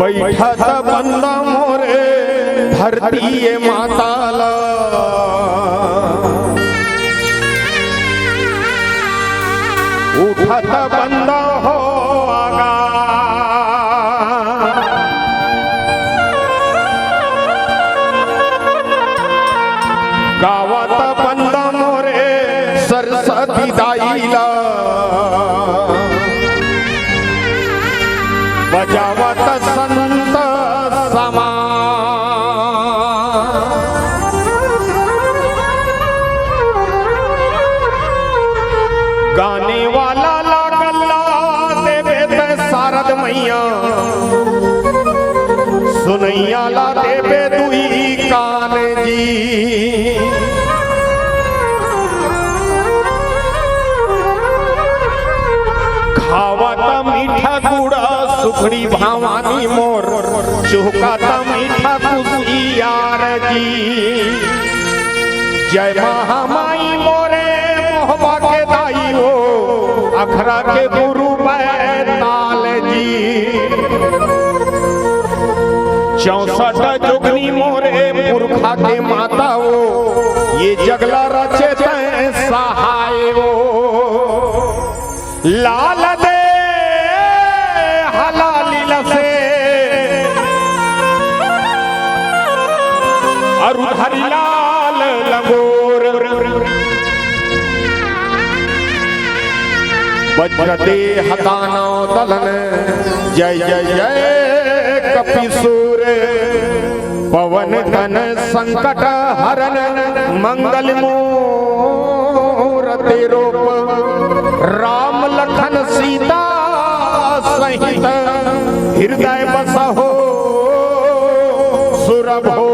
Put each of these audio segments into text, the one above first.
बैठत बंदा मोरे धरती माताला उठत बंदा हो आगा गावत बंदा मोरे सरस्वती दाईला बजावत संत समा गाने वाला लागल्ला देवे ते शारद मैया सुनैया ला देवे दुई कान जी खावत मीठा गुड़ा सुखड़ी भवानी मोर चुहकाता मीठा कुसियार जी जय महामाई मोरे मोहबा के दाई हो अखरा के गुरु बैताल जी 64 जुगनी मोरे पुरखा के माता हो ये जगला रचे सहाय हो लाल दे हलालीला से अरु हरिलाल लंगोर वज्रदे हतानो दलन जय जय जय कपिसूर पवन तन संकट हरन मंगल मूरति रूप राम लखन सीता सहित हृदय बसहो सुरभो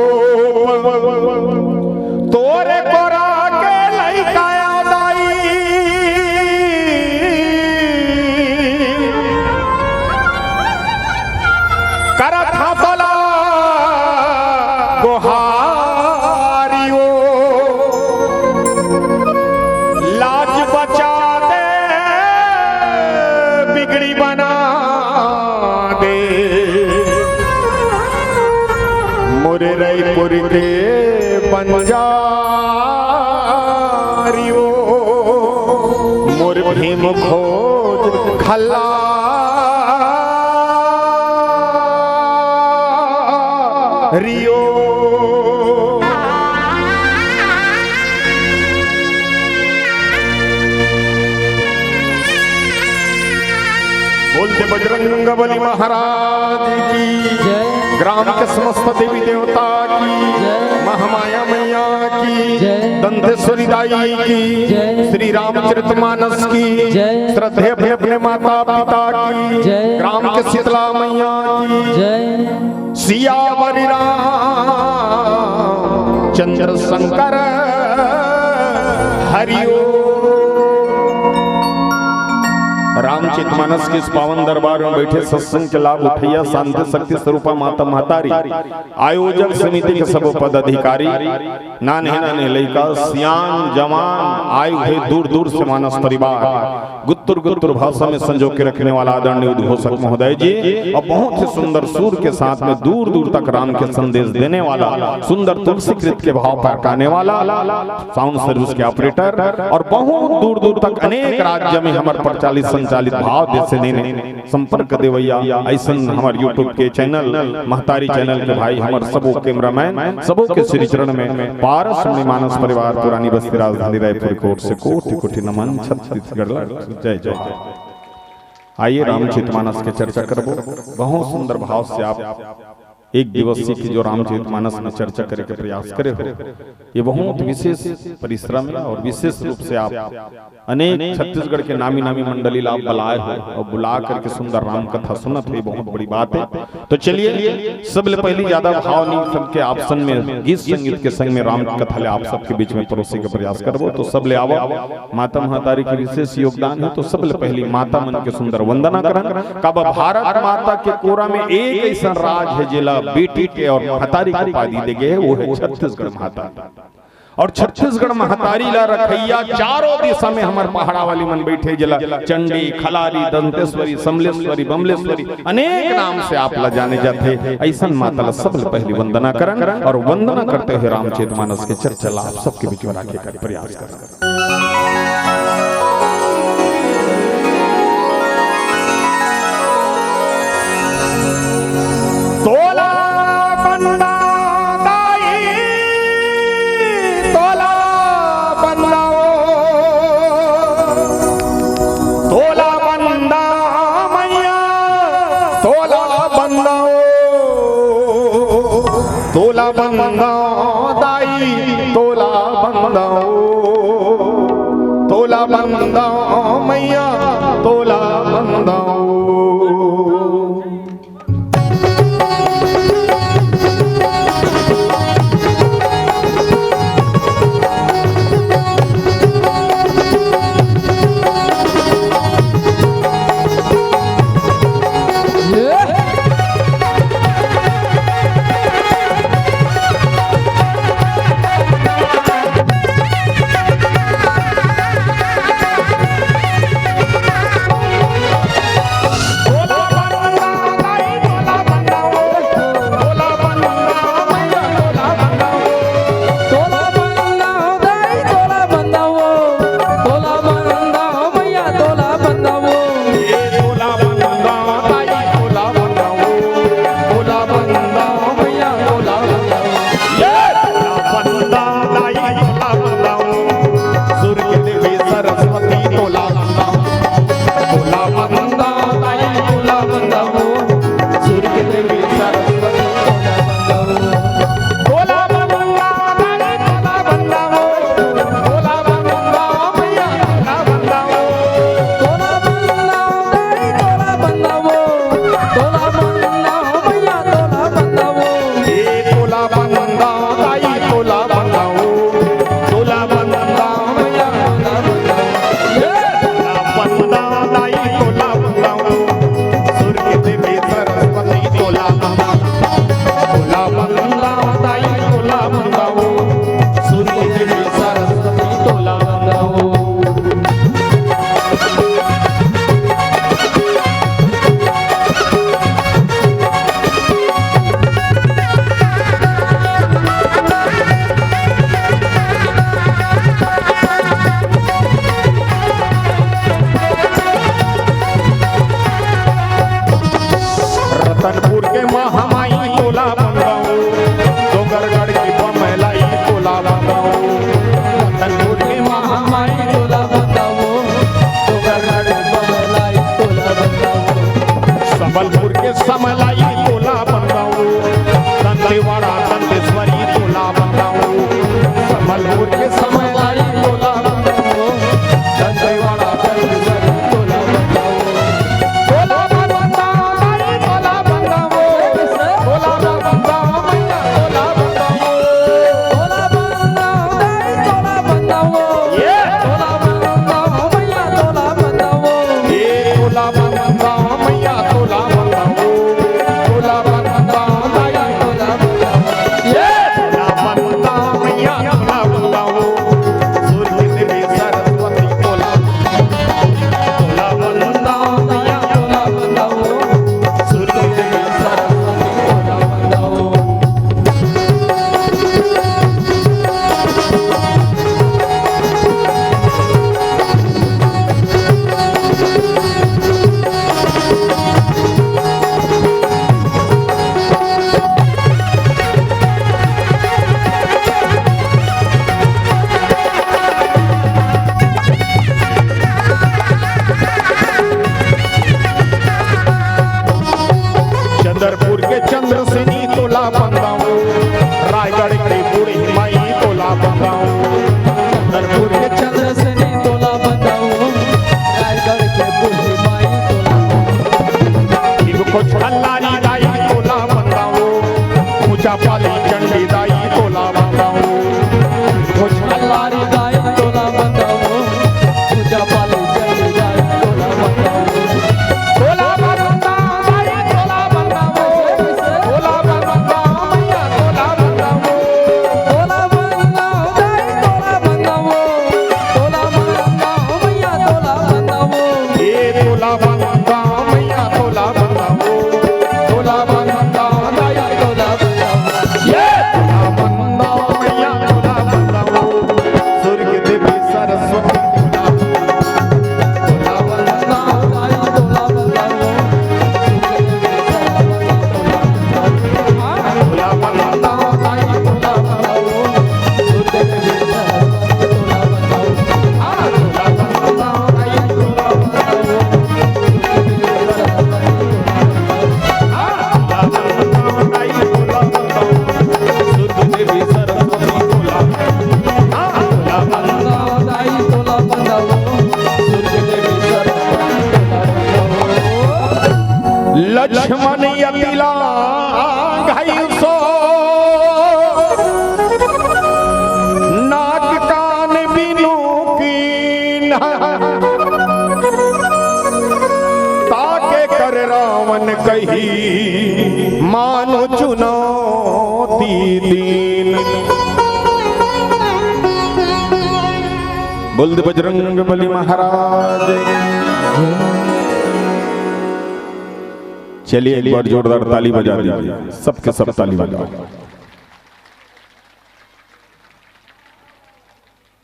तोरे कोरा के लइकाया दाई बिगड़ी बना दे मोरे रायपुर के बंजारियो मोर भीम खोज खल्ला रियो बोलते बजरंगबली महाराज की जय ग्राम के समस्त देवी देवता की जय महामाया मैया की जय दंतेश्वरी दाई की जय श्री रामचरितमानस की जय श्रद्धे अपने माता पिता की जय ग्राम के शीतला मैया की जय सियावरी राम चंद्र शंकर हरिओ रामचरितमानस के इस पावन दरबार में बैठे सत्संग के लाभ उठैया शांति शक्ति स्वरूपा माता महतारी आयोजक समिति के सब पदाधिकारी नाने नाने लड़का सियान जवान आए हुए दूर दूर से मानस परिवार गुत्तुर गुत्तुर भाषा में संजो के रखने वाला आदरणीय उद्घोषक महोदय जी और बहुत ही सुंदर सुर के साथ में दूर दूर तक राम के संदेश देने वाला सुंदर तुलसी कृत के भाव पकाने वाला साउंड सर्विस के ऑपरेटर और बहुत दूर दूर तक अनेक राज्य में हमारे प्रचालित संचालित भाव देश देने संपर्क देवैया ऐसा हमारे यूट्यूब के चैनल महतारी चैनल के भाई हमारे सबों कैमरामैन सबों के श्री चरण में पारस मानस परिवार पुरानी बस्ती राजधानी रायपुर कोट से कोटि कोटि नमन छत्तीसगढ़ जय जय आइए रामचरितमानस के चर्चा करबो बहुत सुंदर भाव से आप एक दिवसीय की जो रामचरितमानस में चर्चा करे के प्रयास करे हो ये बहुत विशेष परिश्रम है और विशेष रूप से आप अनेक छत्तीसगढ़ के नामी नामी मंडली लाभ बुलाए हो और बुला करके सुंदर राम कथा सुनत है बहुत बड़ी बात है। तो चलिए सबले पहले ज्यादा भाव नहीं सबके आपसन में गीत संगीत के संग में राम कथा ले आप सबके बीच में परोसे के प्रयास करबो। तो सब ले आवो माता महतारी के विशेष योगदान है। तो सबले पहले माता मन के सुंदर वंदना करन कब भारत माता के कोरा में एक ऐसा राज है जिला बेटी के और महतारी को उपाधि दे गए वो है छत्तीसगढ़ महता और छत्तीसगढ़ महतारी ला रखैया चारों दिशा में हमारे पहाड़ा वाली मन बैठे जिला चंडी खलारी दंतेश्वरी समलेश्वरी बमलेश्वरी अनेक नाम से आप ला जाने जाते ऐसा माता ला सबसे पहली वंदना करन और वंदना करते हुए रामचरितमानस के चर्चा ला आप सबके बीच में रखे का प्रयास करन। तोला बंदा दाई तोला बंदाओ तोला बंदा मैया तोला बंदाओ तोला बंदा दाई तोला बंदाओ तोला बंदा मैया तोला बंदाओ। संबलपुर के समलाई तोला बंदाऊ, दंतेवाड़ा दंतेश्वरी तोला बंदाऊ, संबलपुर के समलाई तोला बंदाऊ, दंतेवाड़ा दंतेश्वरी तोला बंदाऊ, तोला बंदाऊ तोला बंदाऊ, तोला बंदाऊ मैया तोला बंदाऊ, तोला बंदाऊ ये तोला बंदाऊ मैया तोला बंदाऊ ये तोला बंदाऊ मैया तोला बंदाऊ, तोला बंदाऊ मैया तोला बंदाऊ, ये तोला बंदाऊ मैया तोला बंदाऊ, सूर्य देवी सरस्वती तोला, तोला बंदाऊ मैया तोला बंदाऊ, सूर्य देवी सरस्वती तोला बंदाऊ। चंद्रपुर के चंद्रसेनी तोला बंदाऊ, रायगढ़ के बूढ़ी माई तोला बंदाऊ, चंद्रपुर के चंद्रसेनी तोला बंदाऊ रायगढ़ के बूढ़ी माई तोला को छल्लारी दाई तोला बंदाऊ, ऊंचा पाली चंडी दाई तोला बंदाऊ, को अल्लारी गाय तोला बंदाऊ पूजा पाली चली जाए तोला बंदाऊ तोला बंदाऊ दाई तोला बंदाऊ, तोला बंदाऊ मैया तोला बंदाऊ, तोला बंदाऊ गाय तोला बंदाऊ तोला बंदाऊ मैया तोला बंदाऊ ये तोला बंदाऊ मैया तोला बंदाऊ, तोला बंदाऊ दाई तोला बंदाऊ ये तोला बंदाऊ मैया तोला बंदाऊ, सूर्य देवी सरस्वती तोला, तोला बंदाऊ गाय तोला बंदाऊ तोला बंदाऊ दाई तोला बंदाऊ, सूर्य देवी सरस्वती तोला बंदाऊ तोला बंदाऊ दाई तोला बंदाऊ, तोला बंदाऊ दाई तोला बंदाऊ, सूर्य देवी सरस्वती तोला, तोला बंदाऊ गाय तोला बंदाऊ सूर्य देवी सरस्वती तोला बंदाऊ लक्ष्मण यतिला घाई सो नाक कान बिनु कीन, ताके कर रावण कही मानो चुनौती दीन। बोल दे बजरंग बली महाराज। चलिए एक बार जोरदार ताली बजा दीजिए, सबके सब ताली बजाओ।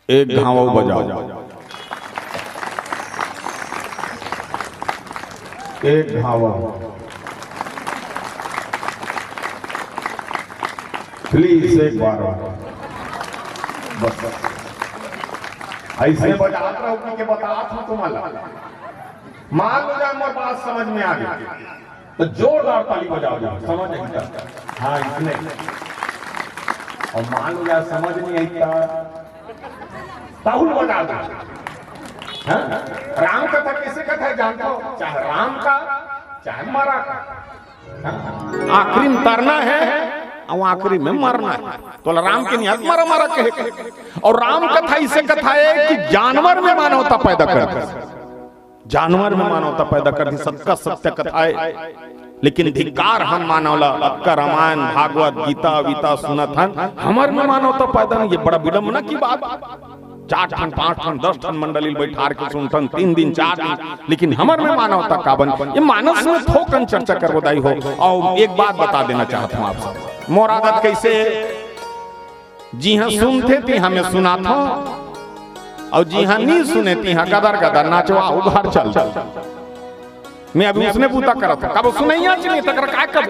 एक घाव बजाओ, एक घाव, प्लीज एक बार बस ऐसे बजात रहो कि बतात हूं तुम्हारा। मान लो जाए मोर बात समझ में आ गई तो जोरदार ताली बजाओ, समझ नहीं आता हाँ इसने, और मान लो यार समझ नहीं आता ताहुल बजा दो। राम कथा कैसे कथा है जानते हो, चाहे राम का चाहे मारा का, आखिरी में तरना है और आखिरी में मरना है। तो राम के नियत मारा मारा कहे, और राम कथा इसे कथा है कि जानवर में मानवता पैदा करती, जानवर में मानवता पैदा करती, सबका सत्य कथा है। लेकिन धिक्कार हम मानवला अक्का रामायण भागवत गीता वीता सुनत हन, हमार में मानवता पैदा नहीं। ये बड़ा विडम्बना की बात, 4 ठन 5 ठन 10 ठन मंडली बैठार के सुनतन 3 दिन 4 दिन, लेकिन हमार में मानवता का बन। ये मानस में थोकन चर्चा कर बताई हो। और एक बात बता देना चाहता हूँ आपसे, मोर आदत कैसे जी हाँ सुनते थी हमें सुना था, और जी हाँ नहीं सुने थी हाँ गदर गदर नाचवा उधार चल। मैं अभी उसने पूछा करा था कब सुने नहीं तक काय कर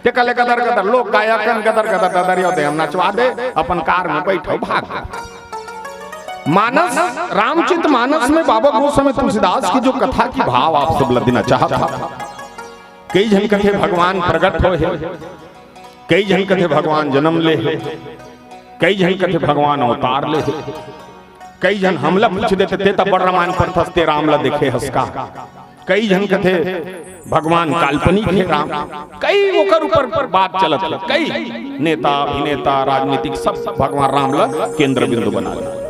ते कले गदर गदर लोग गायकन गदर गदर गदर दे हम नचवा दे अपन कार में बैठो भाग। मानस रामचरित मानस में बाबा गोस्वामी तुलसीदास की जो कथा की भाव आप सब देना चाहता था, कई जन कथे भगवान प्रकट होए, कई जन कथे भगवान जन्म ले, कई जन कथे भगवान अवतार ले, कई जन हमला पूछ देते ते तब बड़ रामायण पर थसते रामला देखे हंसका, कई जन कथे भगवान काल्पनिक है राम, कई ओकर ऊपर बात चलत है, कई नेता अभिनेता राजनीतिक सब भगवान रामला केंद्र बिंदु बना ले।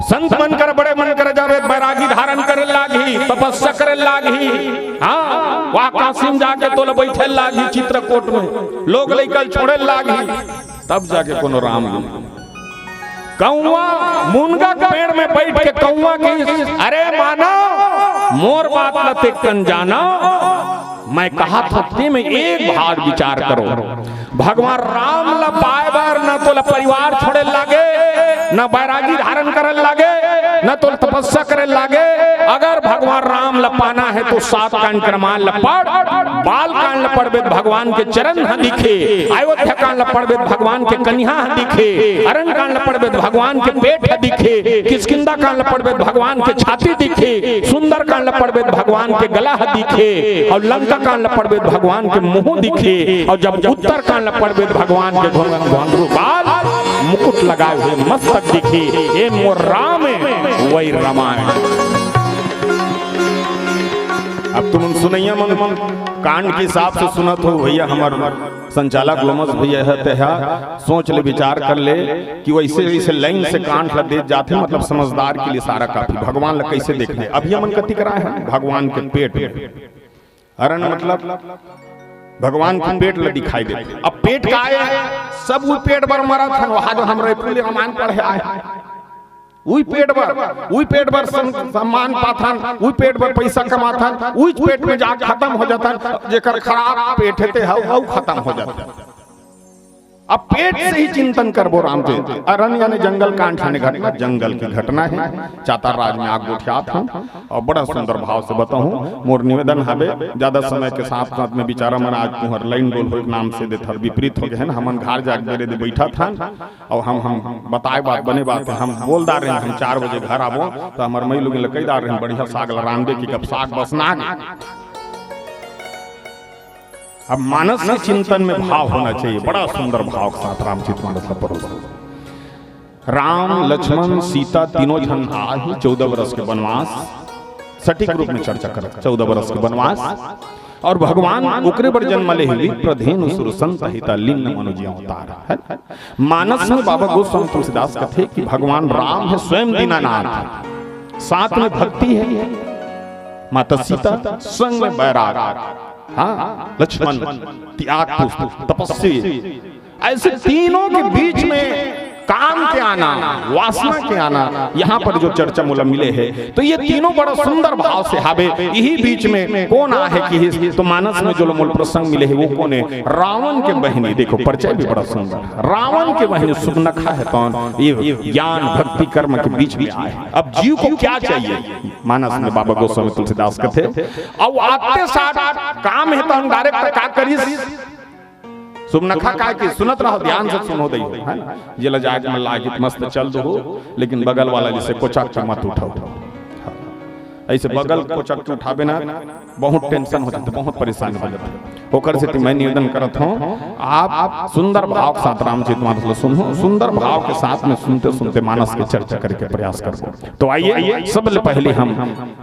संत मन कर बड़े मन कर जावे बैरागी धारण करे लागी, तपस्या करे लागी, हाँ वहाँ काशी में जाके तो बैठे लागी चित्रकूट में, लोग लेकर छोड़े लागी, तब जाके कोनो राम कौवा मुनगा के पेड़ में बैठ के कौवा की अरे मानो मोर बात न तेकन जाना, मैं कहा था ते में एक बार विचार करो, भगवान राम ला पाए बार न तो परिवार छोड़े लागे, न बैरागी धारण करे लागे, न तो तपस्या करे लागे। अगर भगवान राम ला पाना है तो 7 कांड क्रमान ला पढ़, बाल कांड ला पढ़बे भगवान के चरण ह दिखे, अयोध्या कांड ला पढ़बे भगवान के कन्या ह दिखे, अरण्य कांड ला पढ़बे भगवान के पेट ह दिखे, किष्किंधा कांड ला पढ़बे भगवान के छाती दिखे, सुंदर कांड ला पढ़बे भगवान के गला ह दिखे, और लंका कांड ला पढ़बे भगवान के मुंह दिखे, और जब उत्तर कांड ला पढ़बे भगवान के घुंघरू बाल मुकुट लगाए हुए मस्तक दिखे, ये मोर राम है वही रामायण। अब तुम सुनैया मन कांड के हिसाब से सुनत हो भैया, हमार संचालक लोमस भैया है, सोच ले विचार कर ले कि वैसे वैसे लाइन से कांड ला दे जाते, मतलब समझदार के लिए सारा काफी। भगवान ला कैसे देखने अभी मन कति करा है, भगवान के पेट अरण मतलब भगवान के पेट ला दिखाई दे। अब पेट का आए सब वो पेट पर मरा था, वहां जो हम रामायण पढ़े आए उही पेट भर सम्मान पाथन, उही पेट भर पैसा कमाथन, उही पेट में जा खत्म हो जाता, जेकर खराब पेट हेते हउ खत्म हो जाता। अब पेट से ही चिंतन करबो राम जी। अरण्य यानी जंगल कांड खाने घटना, जंगल की घटना है, चातार राज में आग उठियात हम और बड़ा सुंदर भाव से बताऊं। मोर निवेदन हवे ज्यादा समय के साथ साथ में विचारा मन आज तुहर लाइन बोल हो नाम से देथर विपरीत हो गए, हमन घर जाके मेरे दे बैठा था और हम बताए बात बने बात हम बोलदार रहे, हम 4 बजे घर आवो तो हमार मई लोग लकईदार रहे बढ़िया साग रांधे की कब साग बसना। अब मानस के चिंतन में भाव होना चाहिए, बड़ा सुंदर भाव के साथ रामचरित मानस का परोस। राम लक्ष्मण सीता तीनों जन आए 14 वर्ष के वनवास, सटीक रूप में चर्चा कर 14 वर्ष के वनवास, और भगवान उकरे बर जन्म ले हुई प्रधेनु सुर संत हिता लीन मनुजी अवतार। मानस में बाबा गोस्वामी तुलसीदास कथे कि भगवान राम है स्वयं दीनानाथ, साथ में भक्ति है माता सीता, संग में बैराग, हाँ लक्ष्मण त्याग तपस्वी, ऐसे तीनों के बीच में काम के आना, वासना के आना, यहाँ पर जो चर्चा मूल मिले है तो ये तीनों बड़ा सुंदर भाव से हावे। यही बीच में कौन आ है कि तो मानस में जो मूल प्रसंग मिले है वो कौन है? रावण के बहनी, देखो परिचय भी बड़ा सुंदर, रावण के बहनी सुगनखा है तो ये ज्ञान भक्ति कर्म के बीच में आए। अब जीव को क्या चाहिए? मानस में बाबा गोस्वामी तुलसीदास कथे अब आते साथ काम है तो हम डायरेक्ट का करी सुमनखा का की सुनत रहो, ध्यान से सुनो दई है ना, ये लजाक में लागित मस्त चल दो, लेकिन बगल वाला जैसे कोचक मत उठाओ, ऐसे बगल कोचक उठाबे ना बहुत टेंशन हो जाते, बहुत परेशानी हो जाती। होकर से मैं निवेदन करत हूँ आप सुंदर भाव के साथ रामचरित मानस सुनो, सुंदर भाव के साथ में सुनते सुनते मानस की चर्चा करके प्रयास करो। तो आइए सबसे पहले हम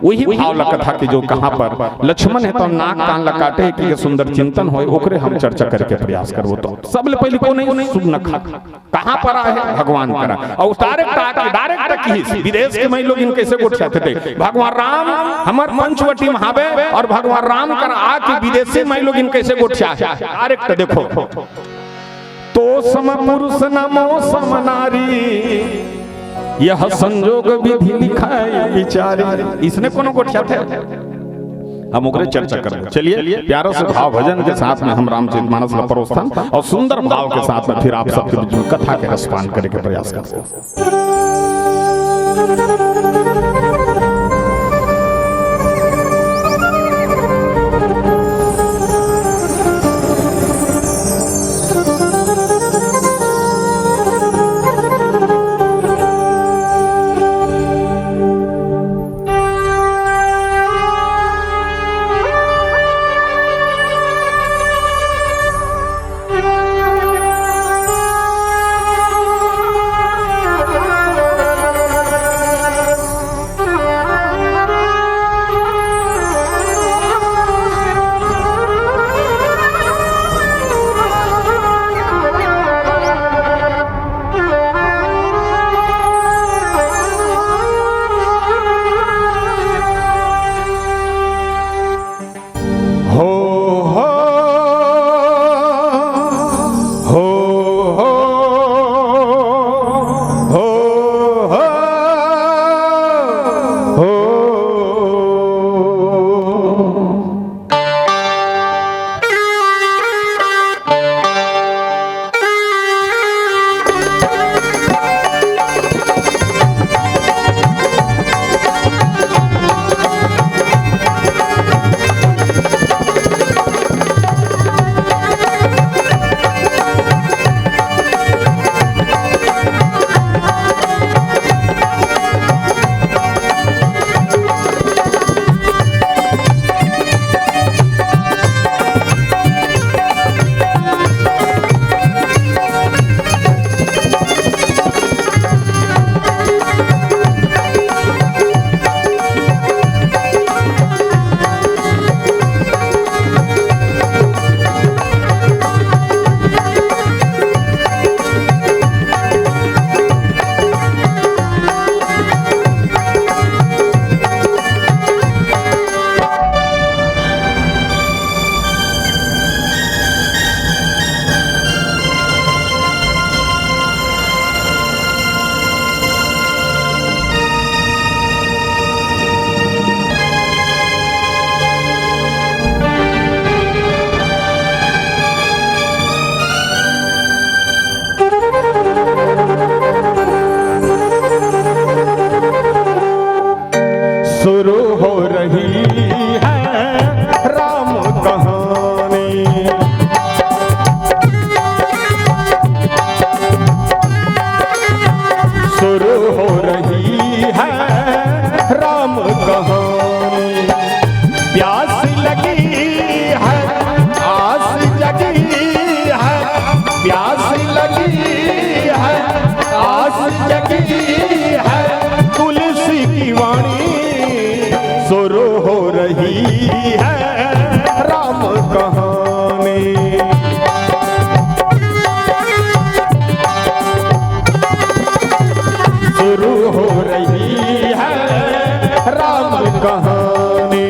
वही भाव ला कथा की जो कहाँ पर लक्ष्मण है तो नाक कान ला काटे कि सुंदर चिंतन हो, ओकरे हम चर्चा करके प्रयास करबो। तो सबसे पहले को नहीं सुगनखा कहाँ पर आए भगवान करा, और डायरेक्ट की विदेश के मैं लोग इन कैसे गोठियाते थे, भगवान राम हमार पंचवटी में हावे और भगवान राम कर आके विदेशी में लोग इन कैसे गोठिया है डायरेक्ट देखो। तो सम पुरुष नमो सम नारी, यह संजोग विधि लिखाए विचारी, इसने कोनो गोठिया थे, हम ओकरे चर्चा करेंगे। चलिए प्यारों से भाव भजन के साथ में हम रामचरित मानस का परोस्थान और सुंदर भाव के साथ में फिर आप सबके बीच में कथा के रसपान करने के प्रयास करते हैं। लगी है, आस जगी है, प्यास लगी है, आस जगी है, तुलसी की वाणी शुरू हो रही है, राम कहानी शुरू हो रही है, राम कहानी।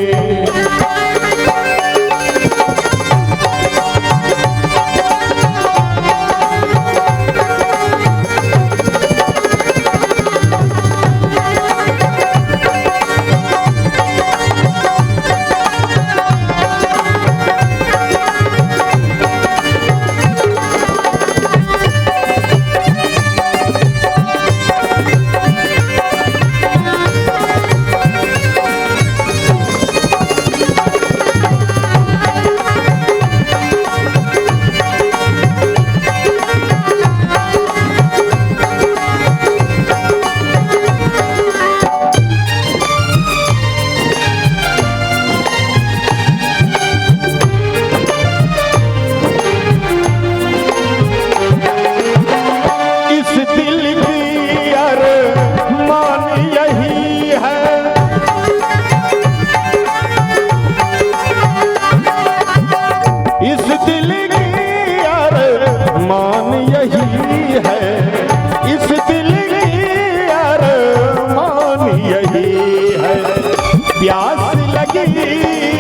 प्यास लगी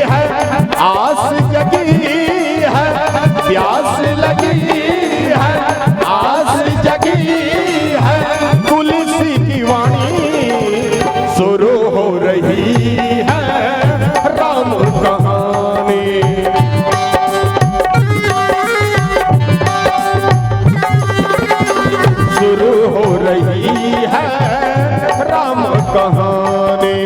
है, आस जगी है, प्यास लगी है, आस जगी है, तुलसी की वाणी शुरू हो रही है, राम कहानी शुरू हो रही है, राम कहानी।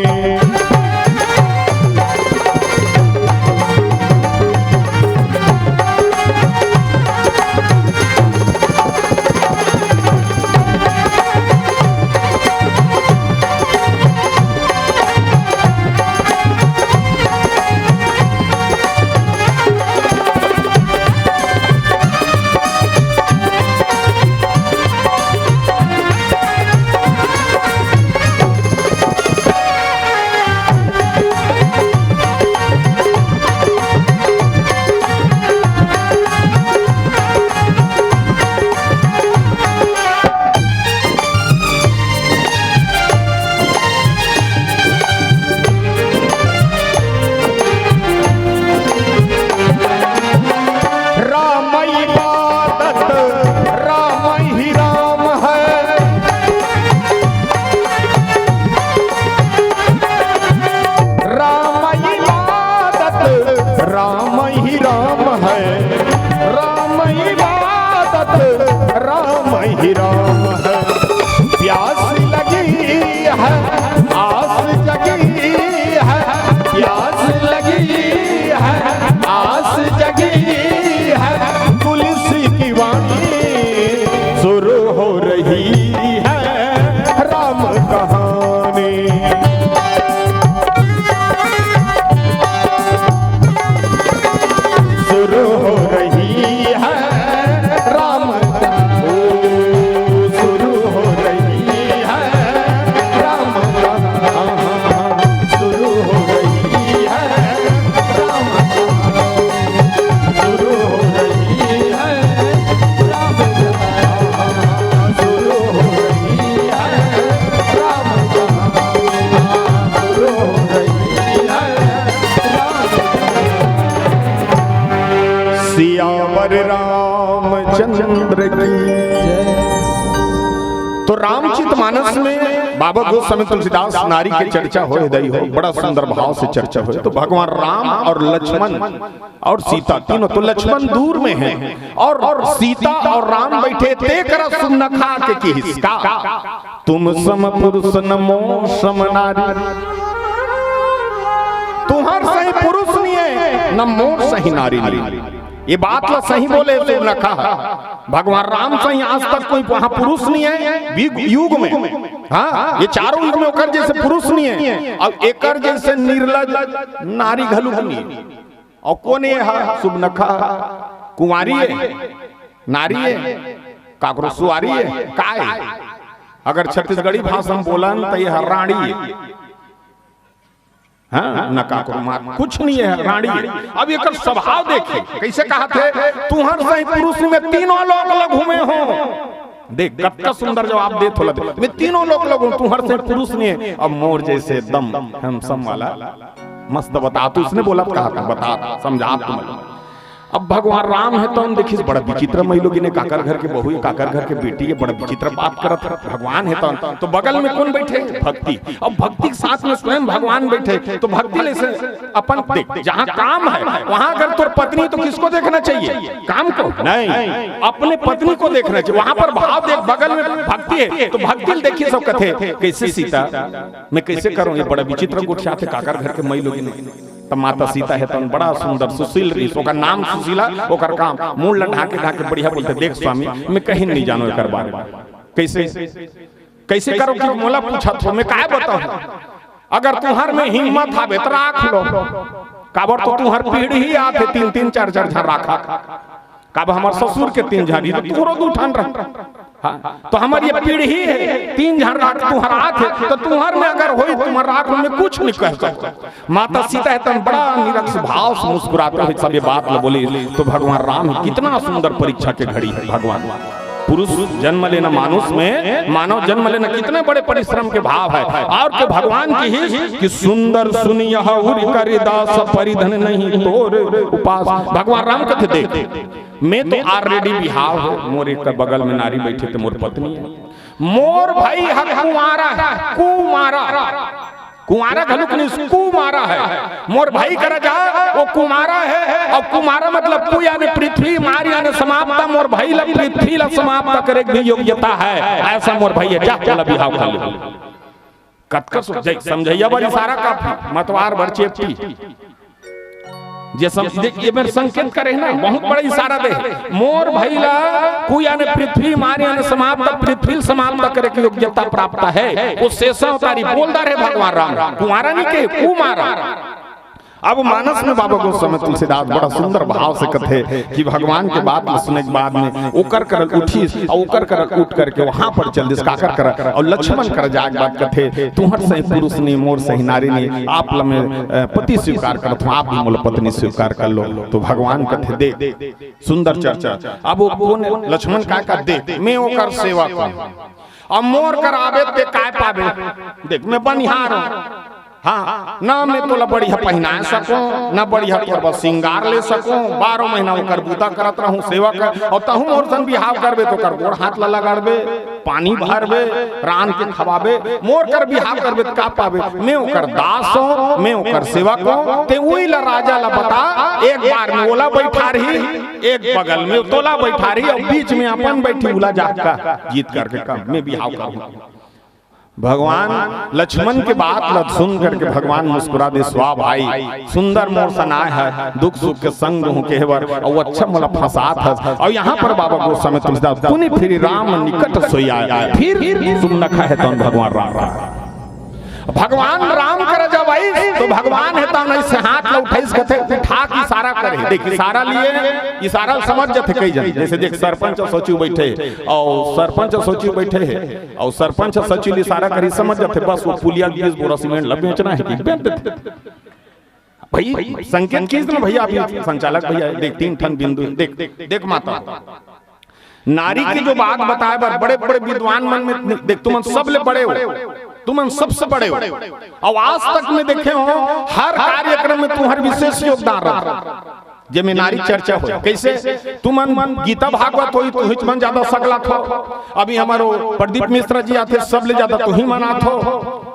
राम ही राम है, राम इबादत, राम ही राम है, प्यास लगी है, आस जगी है, प्यास लगी है, आस जगी है, तुलसी की वाणी शुरू हो रही है, राम कहानी शुरू हो रही है, राम शुरू हो रही है, राम शुरू हो रही है, राम शुरू हो रही है, राम शुरू हो रही है, राम शुरू हो रही है, सियावर रामचंद्र की। तो रामचरितमानस में बाबा गोस्वामी तुलसीदास नारी की चर्चा हो दई हो, बड़ा सुंदर भाव से चर्चा हो। तो भगवान राम और लक्ष्मण और सीता तीनों, तो लक्ष्मण दूर में हैं और सीता और राम बैठे ते कर सुन खा के हिस्सा, तुम सम पुरुष नमो सम नारी, तुम्हार सही पुरुष नहीं है न मोर सही नारी नहीं। ये बात ला सही बोले तो न कहा भगवान राम सही आज तक कोई वहां पुरुष नहीं है युग में। हाँ, ये चारों युग में ओकर जैसे पुरुष नहीं है और एकर जैसे निर्लज नारी घलू नहीं। और कौन है सुबनखा कुंवारी है नारी है काकरो सुआरी है काय अगर छत्तीसगढ़ी भाषा में बोलन तो ये हराड़ी है हाँ न काकरो मार कुछ नहीं है रानी है। अब ये कर स्वभाव देखे कैसे कहा थे तुहर सही पुरुष में तीनों लोग अलग घूमे हो देख कत्ता सुंदर जवाब दे थोड़ा मैं तीनों लोग तुहर से पुरुष ने अब मोर जैसे दम हम सम वाला मस्त बता तू उसने बोला कहा था बता समझा तुम अब भगवान राम है तो हम देखिस बड़ा विचित्र महिलों ने काकर घर के बहू काकर घर के बेटी के बड़ा विचित्र बात करत भगवान है तो बगल में कौन बैठे भक्ति अब भक्ति के साथ में स्वयं भगवान बैठे तो भक्ति ले से अपन देख जहाँ काम है वहाँ अगर तोर पत्नी तो किसको देखना चाहिए काम को नहीं अपने पत्नी को देखना चाहिए वहाँ पर भाव देख बगल में भक्ति है तो भक्ति देखिए सब कथे कैसे सीता मैं कैसे करूँ ये बड़ा विचित्र गुठिया थे काकर घर के महिलों तब माता सीता है तन बड़ा सुंदर सुशील रही ओकर नाम सुशीला ओकर काम मुंह ढाके ढाके बढ़िया बोलते देख स्वामी मैं कहीं नहीं जानो एकर बारे में कैसे कैसे करो कि मोला पूछा तो मैं काय बताऊं अगर तुहर में हिम्मत आवे तो राख लो काबर तो तुहर पीढ़ी आते 3-3 4-4 झन राखा काब हमार ससुर के 3 झाड़ी तो तोरो 2 ठान रह हाँ, तो हमारी ये पीढ़ी है 3 झन राख तुहर आते तो तुहर में अगर होई तुम्हार राख में कुछ नहीं कह सकता माता सीता है तन बड़ा निरक्ष भाव से मुस्कुराते हुए सब ये बात बोली तो भगवान राम कितना सुंदर परीक्षा के घड़ी है भगवान पुरुष जन्म लेना मानुष में मानव जन्म लेना कितने बड़े परिश्रम के भाव है और तो भगवान की ही कि सुंदर सुनिया दास परिधन नहीं तोर उपास भगवान राम कथे देख मैं तो ऑलरेडी बिहाव है मोर एक बगल में नारी बैठी थे मोर पत्नी है मोर भाई कुंवारा है कुंवारा घलुक नहीं कुमारा है मोर भाई करा जा वो कुमारा है और कुमारा मतलब कु यानी पृथ्वी मार यानी समाप्त मोर भाई ला पृथ्वी ला समाप्त करे भी योग्यता है ऐसा मोर भाई है जा बोला बिहाव कर ले कतका समझैया बड़ी सारा का मतवार भर चेपटी जे ये मेरे संकेत करे ना बहुत बड़ा इशारा दे मोर भैला कुया ने पृथ्वी मारे ने समाप्त पृथ्वी समाप्त करे की योग्यता प्राप्त है वो शेषा उतारी बोलदार है भगवान राम कुमारा नहीं के कुमारा अब मानस में बाबा गोस्वामी तुलसीदास बड़ा सुंदर भाव से कथे कि भगवान के बात सुनने के बाद में ओकर कर उठी और ओकर कर उठ करके वहां पर चल दिस काकर कर और लक्ष्मण कर जाग बात कथे तुहर सही पुरुष ने मोर सही नारी ने आप लमे पति स्वीकार करत आप भी मोल पत्नी स्वीकार कर लो तो भगवान कथे दे सुंदर चर्चा अब वो कौन लक्ष्मण का दे मैं ओकर सेवा कर अब मोर कर आवे ते काय पावे देख मैं बनिहार हाँ ना मैं तोला बढ़िया पहना सको ना बढ़िया तोर श्रृंगार ले सको 12 महीना ओकर बूता करत रहूं सेवा कर और तहु मोर सन बिहाव करबे तो कर गोड़ हाथ ला लगाड़बे पानी भरबे रान के खवाबे मोर कर बिहाव करबे तो का पावे मैं ओकर दास हो मैं ओकर सेवा को ते उही ला राजा ला बता एक बार में ओला बैठा रही एक बगल में तोला बैठा रही और बीच में अपन बैठी उला जाका जीत करके कम मैं बिहाव करूं भगवान लक्ष्मण के बात सुन करके भगवान मुस्कुरा दे स्वा भाई सुंदर मोर सनाय है दुख सुख के संग हूं केवर और अच्छा मोला फसात है और यहाँ पर बाबा गोस्वामी तुलसीदास पुनि फिर राम निकट सोया फिर सुनखा है तो भगवान राम भगवान राम कर जब आई तो भगवान है तो ऐसे हाथ ला उठाइस कथे ठाक इशारा करे देख इशारा लिए इशारा समझ जाते कई जन जैसे देख सरपंच सचिव बैठे और सरपंच सचिव बैठे है और सरपंच सचिव इशारा करी समझ जाते बस वो पुलिया 20 बोरा सीमेंट लब बेचना है कि बेच देते भाई संकेत खींच लो भैया अभी संचालक भैया देख 3 ठन बिंदु देख माता नारी की जो बात बताए बड़े बड़े विद्वान मन में देख तुम सब ले बड़े हो तुम सबसे बड़े हो और आज तक में देखे हो हर कार्यक्रम में तुम्हारे विशेष योगदान रहा जे में नारी चर्चा हो कैसे तुम गीता भागवत होई तो हिच मन ज्यादा सगला थो अभी हमारो प्रदीप मिश्रा जी आते सब ले ज्यादा तू ही मना थो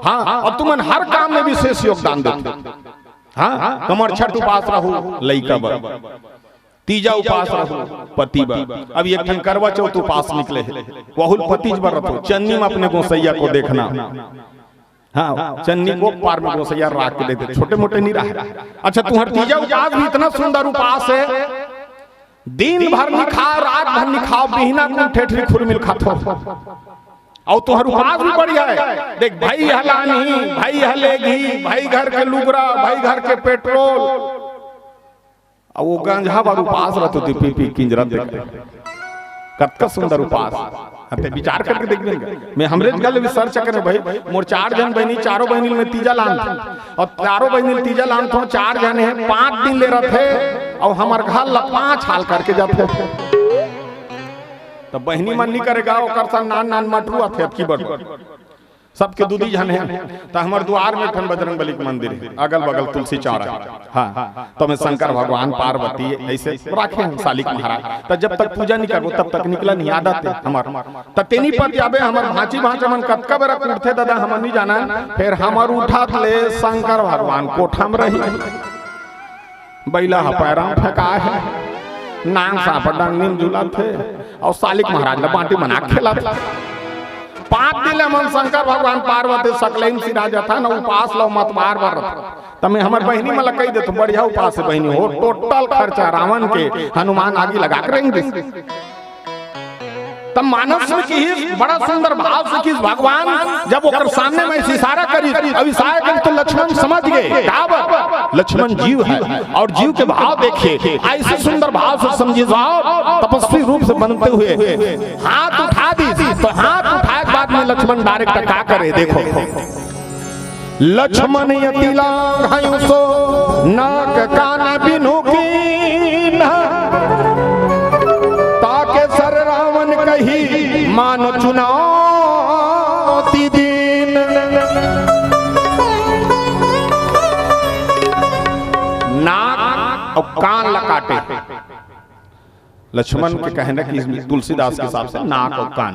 हाँ और तुम हर काम में विशेष योगदान देते हाँ कमर छठ उपास रहू लइका बा तीजा उपास रहू पति बा अब एक ठन करवा चौथ उपास निकले है बहुल पतिज बर रहो चन्नी में अपने गोसैया को देखना हाँ चन्नी को पार में गोसैया राख के देते छोटे मोटे नहीं रहा अच्छा तुम्हारे तीजा उपास भी इतना सुंदर उपास है दिन भर निखाओ रात भर निखाओ बिहना को ठेठरी खुरमिल खातो और तुहर उपास भी बढ़िया है देख भाई हलानी भाई हलेगी भाई घर के लुगरा भाई घर के पेट्रोल अब वो गंजा बार उपास रहते थे पी पी किंजरा देख कतका सुंदर उपास अते विचार करके देख लेंगे मैं हमरे गल रिसर्च करे भाई मोर 4 जन बहनी चारों बहनी में तीजा लान और चारों बहनी तीजा लान तो 4 जने हैं 5 दिन ले रहे थे और हमार घर ला 5 हाल करके जाते तो बहनी मन नहीं करेगा ओकर सा नान नान मटरू थे अब की बड़ सबके दूधी जन है तो हमारे द्वार में खन बजरंग बली के मंदिर है अगल बगल तुलसी चौरा हाँ तो मैं शंकर भगवान पार्वती ऐसे रखे हैं सालिक महाराज तो जब तक पूजा नहीं करबो तब तक निकला नहीं आदत है हमार तो तेनी पति आबे हमार भांची भांचा मन कतका बेरा उठते दादा हम नहीं जाना फिर हमार उठा ले शंकर भगवान कोठा में रही बैला पैरा फेंका है नांग सापड़ डांग नीम झूला थे और सालिक महाराज ने बांटी बना खेला था 5 दिन मन शंकर भगवान पार्वती सकलैन सिरा जाता ना उपास लो मत बार बार तब मैं हमार बहनी में कही दे तो बढ़िया उपास है बहनी हो टोटल खर्चा रावण के हनुमान आगे लगा कर रहेंगे तब मानस में की बड़ा सुंदर भाव से कि भगवान जब वो सामने में इशारा करी अब इशारा करी तो लक्ष्मण समझ गए लक्ष्मण जीव है और जीव के भाव देखिए ऐसे सुंदर भाव से समझिए जाओ तपस्वी रूप से बनते हुए हाथ उठा दी तो हाथ उठाए के बाद में लक्ष्मण डायरेक्ट क्या करे देखो लक्ष्मण यति लांघायु सो नाक कान बिनु कीन ताके सर रावण कही मानो चुनौती दीन नाक और कान लकाटे लक्ष्मण के कहने की तुलसीदास के हिसाब से नाक और कान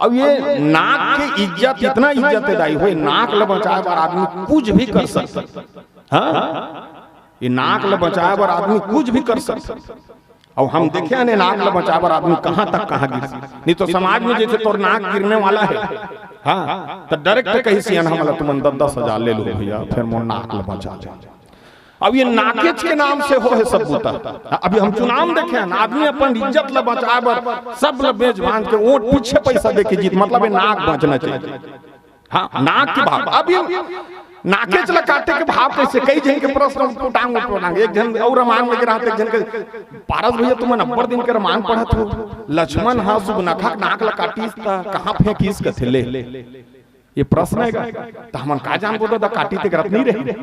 अब ये नाक की इज्जत इतना इज्जतदायी हुई नाक ल बचाए पर आदमी कुछ भी कर सकता हाँ ये नाक ल बचाए पर आदमी कुछ भी कर सकता और हम देखे ने नाक ल बचाए पर आदमी कहां तक कहां गिर नहीं तो समाज में जैसे तोर नाक गिरने वाला है हाँ तो डायरेक्ट कहीं सियान हमला तुम 10,000 ले लो भैया फिर मोर नाक ल बचा जा अब ये नाकेच के नाम से हो है सब बूता अभी हम चुनाव देखे ना आदमी अपन इज्जत ल बचाए बर सब ल बेच बांध के वोट पीछे पैसा दे के जीत मतलब नाक बचना चाहिए हाँ नाक के भाव अभी नाकेच ल काटे के भाव कैसे कई जन के प्रश्न उठांग एक जन और रामायण में रहते एक जन के पारस भैया तुम 90 दिन के रामायण पढ़त हो लक्ष्मण हाँ सुब नखा नाक ल काटीस कहां फेंकीस कथे ले ये प्रश्न है तो हम का जान बोल दादा काटी ते करत नहीं रहे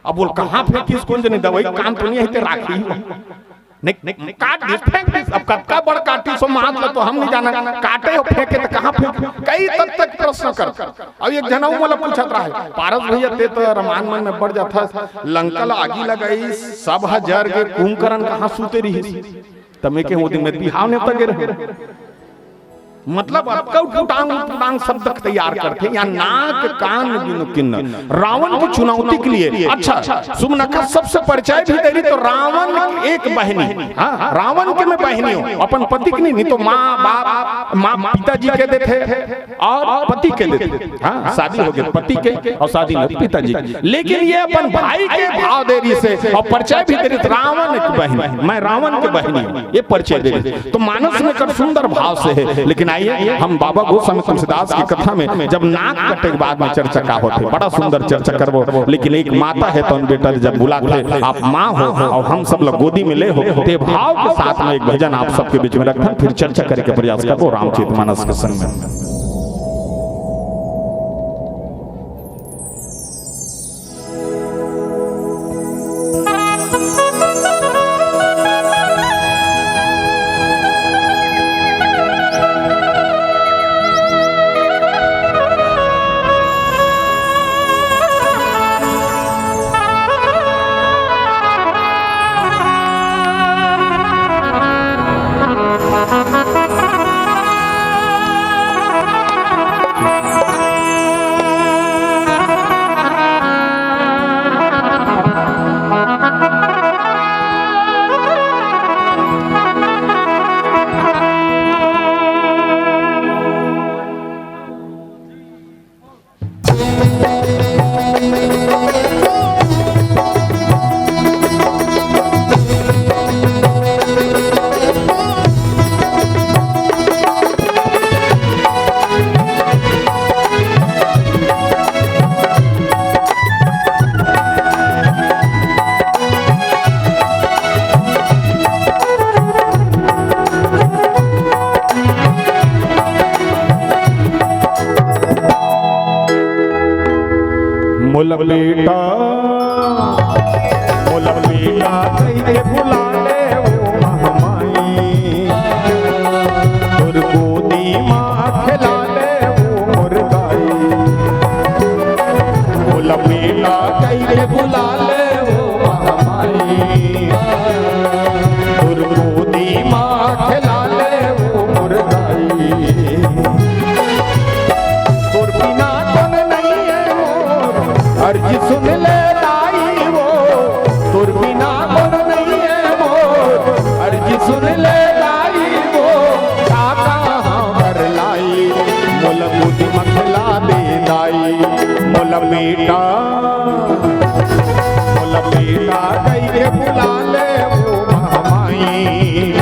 अब बोल कहां फेंकीस कौन जने दवाई काम तो नहीं है ते राखी नहीं काट दिस फेंक दिस अब कतका बड़ काटी सो मार ल तो हम नहीं जाना काटे हो फेंके तो कहां फेंक कई तब तक प्रश्न कर अब एक जनाऊ मला पूछत रहा है पारस भैया ते तो रामायण मन में बढ़ जाता लंका आगी लगाई सब हजार के कुंभकर्ण कहां सूते रही तमे के वो दिन में बिहाव ने तगे रहे मतलब टांग शब्द तैयार करते या नाक कान बिनु किन्न रावण की चुनौती के लिए अच्छा सुमनखा सबसे परिचय भी दे रही तो रावण एक बहनी हाँ रावण के में बहनी हो अपन पति की नहीं तो माँ बाप माँ पिताजी के देते और पति के देते हाँ शादी हो गई पति के और शादी में पिताजी लेकिन ये अपन भाई के भाव दे रही से और परिचय भी दे रही रावण की बहनी मैं रावण की बहनी ये परिचय दे रही तो मानस में कर सुंदर भाव से है लेकिन हम बाबा गोस्वामी तुलसीदास की कथा में जब नाक कटे के बाद में चर्चा का होते बड़ा सुंदर चर्चा करबो लेकिन एक माता है तो बेटा जब बुलाते आप माँ हो और हम सब लोग गोदी में ले हो ते भाव के साथ में एक भजन आप सबके बीच में रखा फिर चर्चा करने के प्रयास करबो रामचरितमानस के संग में बेटा बोला बेटा कैसे बुला ले वो महामाई और गोदी माँ खिला ले वो मुर्गाई बोला बेटा कैसे बुला ले वो महामाई और गोदी माँ खिला ले वो मुर्गाई और बिना कौन नहीं है वो अर्जी सुन ले लाई वो तुर बिना कौन नहीं है वो अर्जी सुन ले लाई वो काका कर लाई मोल मुझ मखला दे दाई मोल बेटा कैसे बुला ले वो महामाई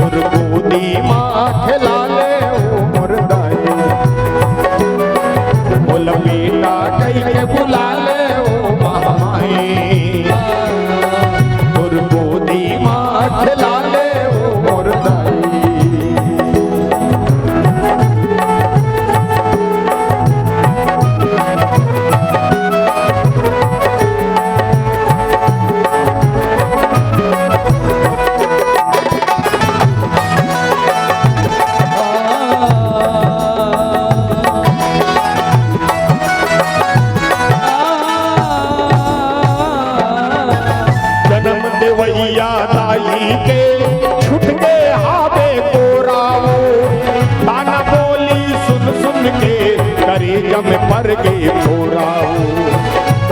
और गोदी माँ खिला ले वो मुर्दाई बोल बेटा कैसे बुला ले वो महामाई और गोदी माँ खिला ले वो मुर्दाई जन्म देवैया दाई के छुट के हावे कोरावो ताना बोली सुन सुन के करे जम पर के छोरावो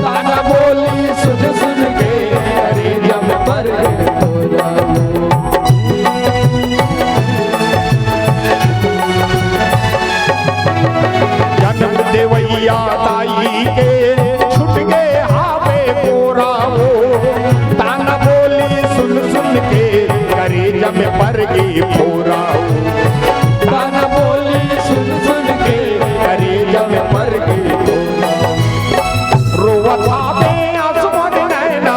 ताना बोली सुन सुन के करे जम पर जन्म देवैया दाई के छुट के हावे कोरावो ताना बोली सुन सुन के करे जम पर के छोरावो ताना बोली सुन सुन के करे जम पर के रोवत आवे आसमान नैना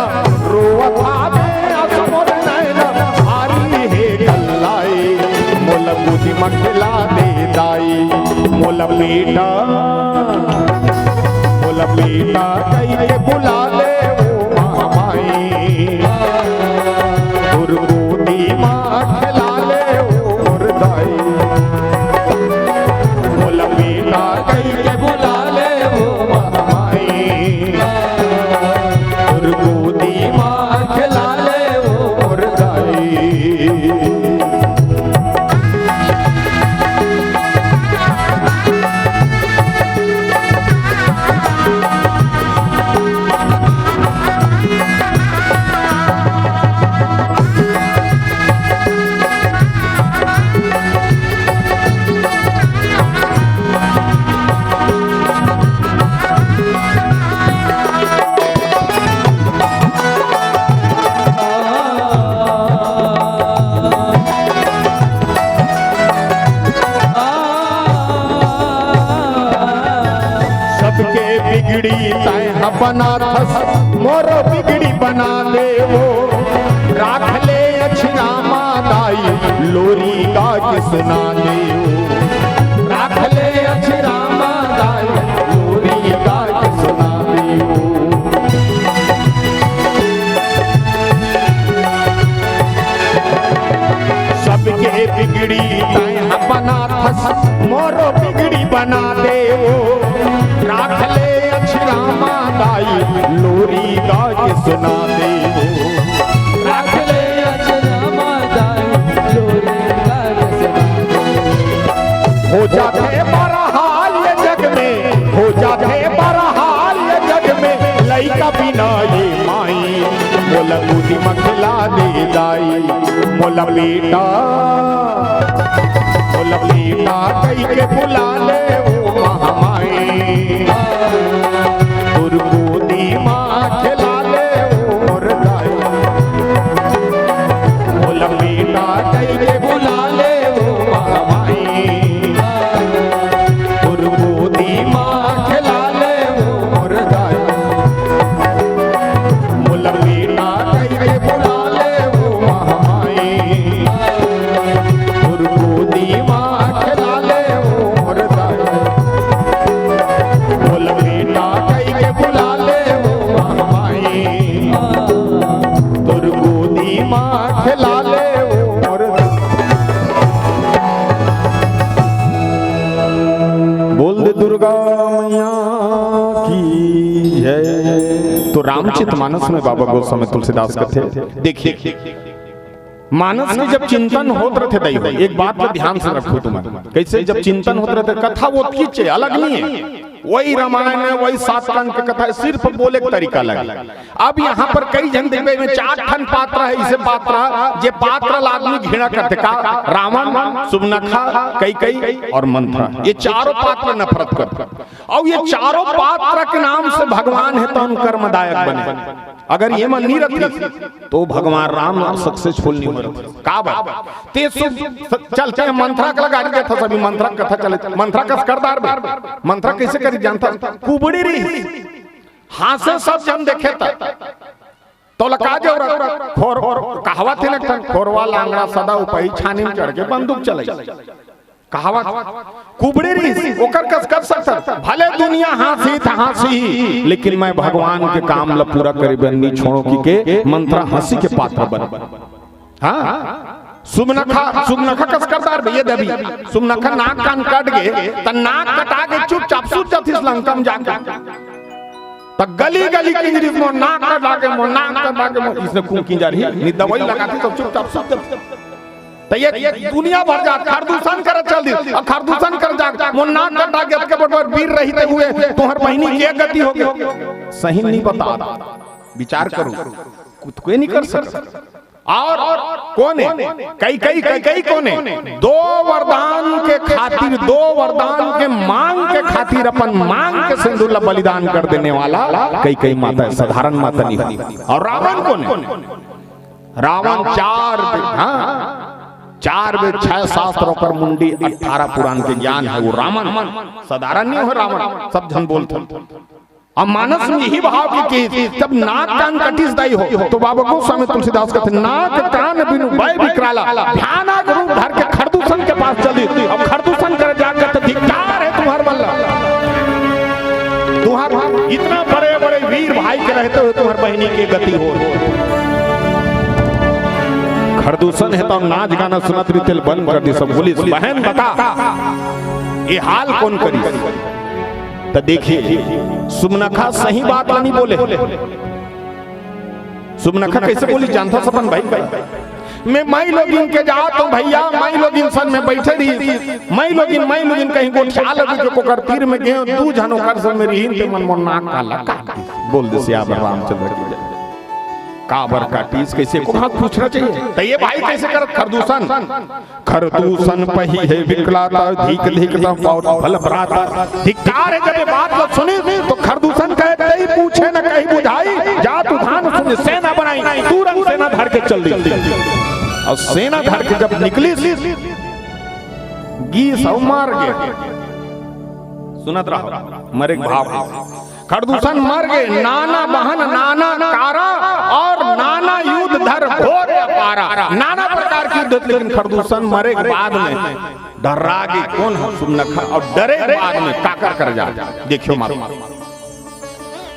रोवत आवे आसमान नैना हारी है गल्लाई मोल बुद्धि मखला दे दाई मोल बेटा कैसे बुला ले वो महामाई और गोदी माँ खिला ले वो मुर्दाई मोल बेटा कैसे बुला ले वो महामाई और गोदी माँ खिला ले वो मुर्दाई सबके बिगड़ी तय बना थस मोरो बिगड़ी बना दे वो राख ले अछरा मादाई लोरी गा के सुना दे वो राख ले अछरा मादाई लोरी गा के सुना दे सबके बिगड़ी तय बना थस मोरो बिगड़ी बना दे वो राख ले अछरा मादाई लोरी गा के सुना दे वो राख ले अछरा मादाई लोरी गा के सुना दे हो जाते बरहाल ये जग में हो जाते बरहाल ये जग में लइका बिना ये माई मोला दूधी मखला दे दाई मोला बेटा कैसे बुला ले वो महामाई और गोदी माँ खिला ले वो मुर्दाई मोला बेटा कैसे बुला ले वो महामाई और गोदी माँ खिला ले वो मुर्दाई मोला बेटा कैसे बुला ले वो महामाई और गोदी माँ खिला ले वो मुर्दाई माँ खिला ले और बोल दे दुर्गा मैया की जय। तो रामचरितमानस में बाबा गोस्वामी तुलसीदास का थे। देखिए मानस में जब चिंतन होते रहते दैव, एक बात पर ध्यान से रखो तुम, कैसे जब चिंतन होते रहते, कथा वो खींचे अलग नहीं है, वही रामायण है, वही 7 कांड की कथा है, सिर्फ बोले का तरीका अलग। अब यहाँ पर कई जन देवे में 4 ठन पात्र है, इसे पात्र जे पात्र आदमी घृणा करते का, रावण, सुबनखा, कैकई और मंथरा, ये चारों पात्र नफरत करते। और ये चारों पात्र के नाम से भगवान है तो कर्मदायक बने। अगर ये मन नहीं रखती तो भगवान राम सक्सेसफुल नहीं हो रहे। का बात ते चलते हैं मंत्रा का गाड़ी था, सभी मंत्रा कथा चले, मंत्रा का करदार मंत्रा कैसे करी जानता, कुबड़ी रही हाथ से सब जन देखे तो लगा जो खोर कहावत है ना, खोरवा लांगड़ा सदा उपई छानी में चढ़ के बंदूक चले, कहावत कुबड़ी रही ओकर कस कर सकता, भले दुनिया हंसी लेकिन मैं भगवान के काम ला पूरा करीब नहीं छोड़ो की के मंत्रा हंसी के पात्र बन। हाँ सुबनखा कस करदार भैया दबी, सुबनखा नाक कान काट गए त नाक कटा के चुपचाप सूत जाती लंका में जाके त गली गली किंजरी मोर नाक कटा के मोर नाक कटा के मोर, इसने खून की जा रही है नि दवाई लगाती तो चुपचाप सूत जाती। तो ये दुनिया भर जा खरदूषण कर चल दी, अब खरदूषण कर जा मुन्ना कटा के के बड़बर वीर रहते हुए तोहर बहिनी के गति हो गई, सही नहीं बता, विचार करो कुछ कोई नहीं कर सकता। और कौन है कई कौन है, 2 वरदान के खातिर, 2 वरदान के मांग के खातिर अपन मांग के सिंदूर बलिदान कर देने वाला कई माता है, साधारण माता नहीं। और रावण कौन है, रावण 4 वेद 6 शास्त्रों पर मुंडी 18 पुराण के ज्ञान है, वो रावण साधारण नहीं हो, रावण सब जन बोलते। अब मानस में यही भाव की जब नाक कान कटिस दाई हो तो बाबा गोस्वामी तुलसीदास कहते नाक कान बिनु भय विकराला, भयानक रूप धर के खरदूषण के पास चली, अब खरदूषण कर जाकर तो धिक्कार है तुम्हार बल्ला, तुम्हार इतना बड़े बड़े वीर भाई के रहते हुए तुम्हार बहनी की गति हो। खरदूषण है तो नाच गाना सुनत रितेल बंद कर दी सब, पुलिस बहन बता ये हाल कौन करी। तो देखिए सुबनखा सही बात नहीं बोले, सुबनखा कैसे बोली जानता सपन भाई मैं माई लोगिन के जा तो भैया माई लोगिन सन में बैठे रही, माई लोगिन कहीं को ख्याल लगी को कर तीर में गए 2 जनों कर सन में रही ते मन मन नाक काला बोल दे सिया रामचंद्र की जय काबर काटीस कैसे को हाथ पूछना चाहिए। तो ये भाई कैसे कर खरदूषण पही है विकलाता धीक धीकता पाउत फल भराता, धिक्कार है जब ये बात लोग सुनी तो खरदूषण कहे कहीं पूछे न कहीं बुझाई, जा तू धान सुन सेना बनाई तुरंत सेना धर के चल दी। और सेना धर के जब निकली गीस मार गए, सुनत रहो मरे भाव खरदूषण मर गए, नाना बहन नाना कारा और नाना युद्ध धर घोर अपारा, नाना प्रकार की युद्ध, लेकिन खरदूषण मरे के बाद में डरा गई कौन है सुबनखा, और डरे बाद में काकर कर जा। देखियो मारो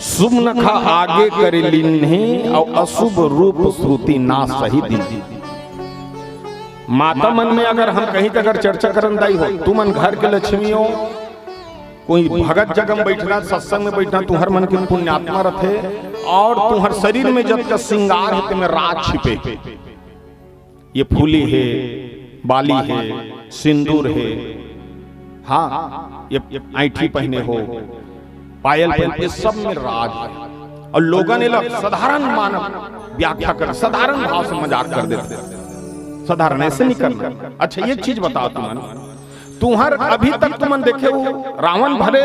सुबनखा आगे करे लिन्हे और अशुभ रूप श्रुति ना सही दी। माता मन में अगर हम कहीं अगर चर्चा करन दाई हो, तू मन घर के लक्ष्मी हो, कोई भगत जगह में बैठना सत्संग में बैठना तुहर मन के पुण्यात्मा रथे, और तुहर शरीर में जब का श्रृंगार है में राज छिपे, ये फूली है बाली है सिंदूर है, हाँ ये ऐठी पहने हो पायल पहने, ये सब में राज है। और लोगों ने लोग साधारण मानव व्याख्या कर साधारण भाव से मजाक कर देते, साधारण ऐसे नहीं करना। अच्छा ये चीज बताओ तुम्हार अभी तक तुमन देखे हो रावण भरे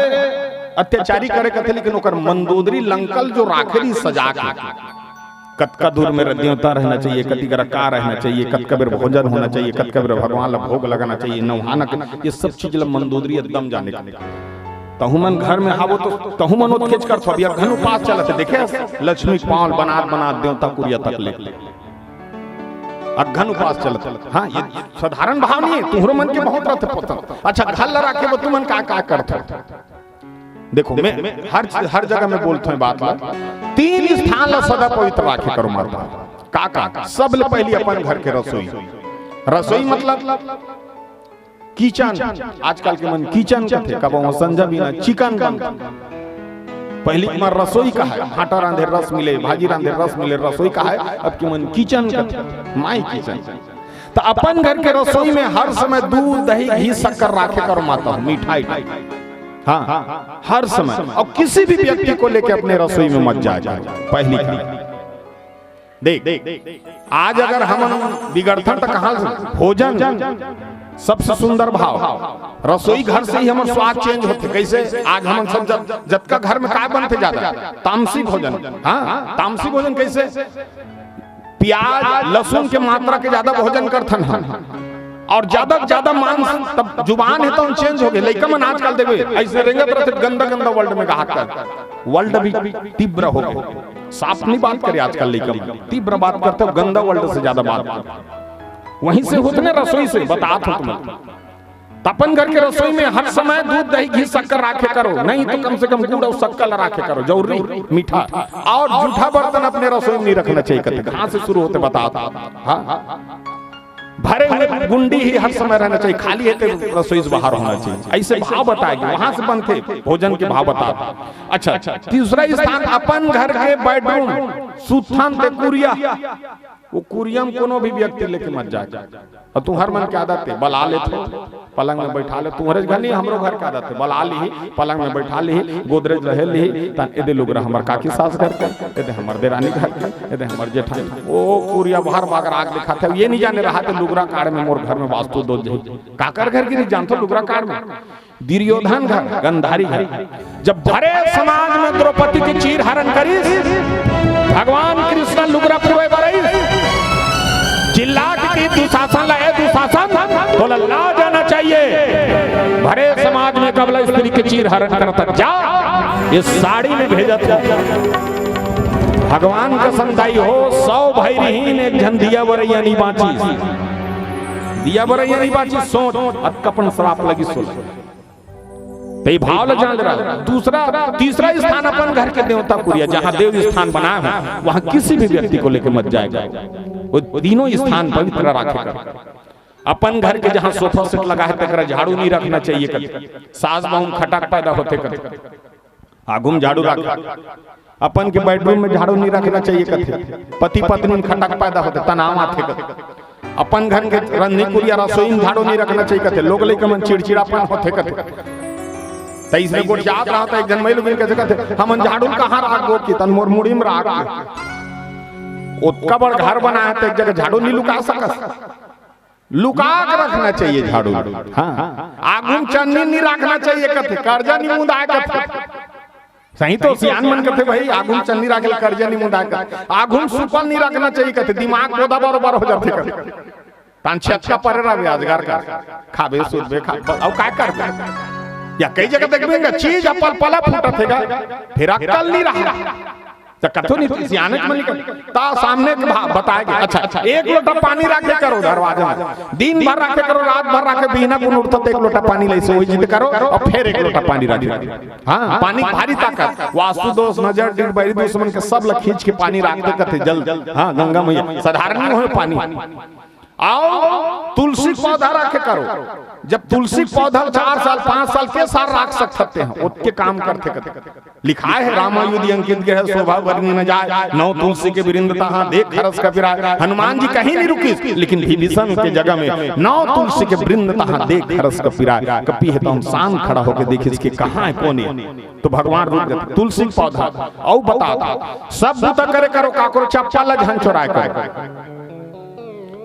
अत्याचारी करे कथे, लेकिन ओकर मंदोदरी लंकल जो राखेरी सजा के कतका दूर में रद्दियोता रहना चाहिए, कति का रहना चाहिए, कतका बेर भोजन होना चाहिए, कतका बेर भगवान ला भोग लगाना चाहिए, नौहाना ये सब चीज ला मंदोदरी एकदम जाने का। तहुमन घर में आवो तो तहुमन ओत खींच कर थोबिया घनु पास चलते देखे लक्ष्मी पाल बना देवता कुरिया तक ले अघन उपास चलता। हाँ ये साधारण भाव नहीं है, तुहरो मन के बहुत रहते पता। अच्छा घर ला रखे वो तुमन का करते, देखो मैं हर जगह में बोलता हूँ बात ला, 3 स्थान ला सदा पवित्र राखे करो मरता, का सब ले पहली अपन घर के रसोई। रसोई मतलब किचन, आजकल के मन किचन का थे, कब वो संजा बिना चिकन बन। पहली मन रसोई का है, आटा रांधे रस मिले, भाजी रांधे रस मिले, रसोई का है। अब के मन किचन का थे, माई किचन। तो अपन घर के रसोई में हर समय दूध दही घी शक्कर राखे कर माता हूँ, मिठाई। हाँ, हर समय। और किसी भी व्यक्ति को लेके अपने रसोई में मत जाए। पहली देख, आज अगर हम बिगड़थन तो कहाँ भोजन सबसे सुंदर भाव रसोई घर से ही हमारे स्वाद चेंज होते। कैसे आज हम सब जब का घर में का बनते ज्यादा तामसी भोजन। हाँ, तामसी भोजन कैसे? प्याज लहसुन के मात्रा के ज्यादा भोजन करथन हम, और ज्यादा मांस, तब जुबान है तो चेंज हो गए। लइका मन आजकल देखो ऐसे रेंगत रहते, गंदा वर्ल्ड में कहा कर वर्ल्ड भी तीव्र हो गए। साफ नहीं बात करे आजकल, लइका तीव्र बात करते हो, गंदा वर्ल्ड से ज्यादा बात वहीं से होते ना, रसोई से बतात हो तुम। तपन घर के रसोई में हर समय दूध दही घी शक्कर राखे करो, नहीं तो कम से कम गुड़ और शक्कर राखे करो, जरूरी मीठा। और जूठा बर्तन अपने रसोई में नहीं रखना चाहिए। कहाँ से शुरू होते बता। हाँ, भरे हुए गुंडी ही हर समय रहना चाहिए, खाली है तो रसोई से बाहर होना चाहिए। ऐसे भाव बताएगी, वहां से बनते भोजन के भाव बता। अच्छा, तीसरा स्थान अपन घर के बेडरूम, सुथान ते कुरिया। वो कुरियम कोनो भी व्यक्ति लेके मत जाए। और तुम्हार मन की आदत है बला ले पलंग में बैठा ले, तुम्हारे घर नहीं हमरो घर की आदत है बला ली पलंग में बैठा ली, गोदरेज रहे ली, तन एदे लोग हमर काकी सास घर के, एदे हमर देरानी घर के, एदे हमर जेठानी। ओ कुरिया बाहर बागर आग दिखाते, ये नहीं जाने रहा तो लुगरा काड़ में मोर घर में वास्तु दो काकर घर की नहीं जानते लुगरा काड़ में। दुर्योधन घर, गंधारी घर, जब भरे समाज में द्रौपदी की चीर हरण करी, भगवान कृष्ण लुगरा पुरवे बरई चिल्ला की दुशासन लाए, दुशासन बोला ला जाना चाहिए। भरे समाज में कबला स्त्री के चीर हरण करता, जा इस साड़ी में भेजा था। भगवान का संताई हो 100 भैरहीन एक झन दिया बरैया नहीं बाची, दिया बरैया नहीं बाची, सोच अतकपन श्राप लगी सोच भाव ल जान रहा। तीसरा स्थान अपन घर के देवता कुरिया, जहाँ देव स्थान बना है वहाँ किसी भी व्यक्ति को लेकर मत जाएगा। वो तीनों स्थान पवित्र रखे कर। अपन घर के जहाँ सोफा सेट लगा है तक झाड़ू नहीं रखना चाहिए। सास बहुम खटाक पैदा होते कर आगुम झाड़ू रख। अपन के बेडरूम में झाड़ू नहीं रखना चाहिए। पति पत्नी में खटाक पैदा होते, तनाव आते कर। अपन घर के रंधनी कुरिया रसोई में झाड़ू नहीं रखना चाहिए। लोग लेकर मन चिड़चिड़ापन होते कर। तीसरे को याद रहा था एक जन महिला बिन कैसे कहते हम झाड़ू कहाँ राख गो की तन मोर मुड़ी में राख। उतना बड़ घर बनाया तो एक जगह झाड़ू नहीं लुका सकस, लुका के रखना चाहिए झाड़ू। हाँ, आगुम चन्नी नहीं रखना चाहिए कथे, कर्जा नहीं मुदाए कथे। सही तो सियान मन करते भाई आगुम चन्नी रखे कर्जा नहीं मुदाए कथे। आगुम सुपल नहीं रखना चाहिए कथे, दिमाग बोधा बरोबर हो जाते कथे। तान अच्छा परे रहा ब्याजगार का खाबे सुबे खा और काय कर या कई जगह देखबेंगे चीज अपन पला फूटा थेगा, फिर अक्कल नहीं रहा तो कथो नहीं सियाने मन ता सामने बताएगा। अच्छा, एक लोटा पानी रखे करो दरवाजे में, दिन भर रखे करो, रात भर रखे, बिना कुन उठता एक लोटा पानी ले से जिद करो और फिर एक लोटा पानी रखे। हाँ, पानी भारी ताकत, वास्तु दोष नजर डिग बैरी दुश्मन के सब ला खींच के पानी रखते कथे जल। हाँ, गंगा मैया साधारण नहीं हो पानी। आओ तुलसी पौधा रखे करो, जब तुलसी पौधा 4 साल 5 साल के साल रख सकते हैं उसके काम करते करते। लिखा है रामायुध अंकित के शोभा वर्णी न जाए, 9 तुलसी के वृंद तहां देख खरस का पिराए। हनुमान जी कहीं नहीं रुकी, लेकिन विभीषण के जगह में 9 तुलसी के वृंद तहां देख खरस का पिराए। कपी है तो हम शान खड़ा होकर देखिए इसके कहाँ है कौन है, तो भगवान रुक गए। तुलसी पौधा और बता सब बुता करे करो, काकरो चप्पल झन चोराए करो,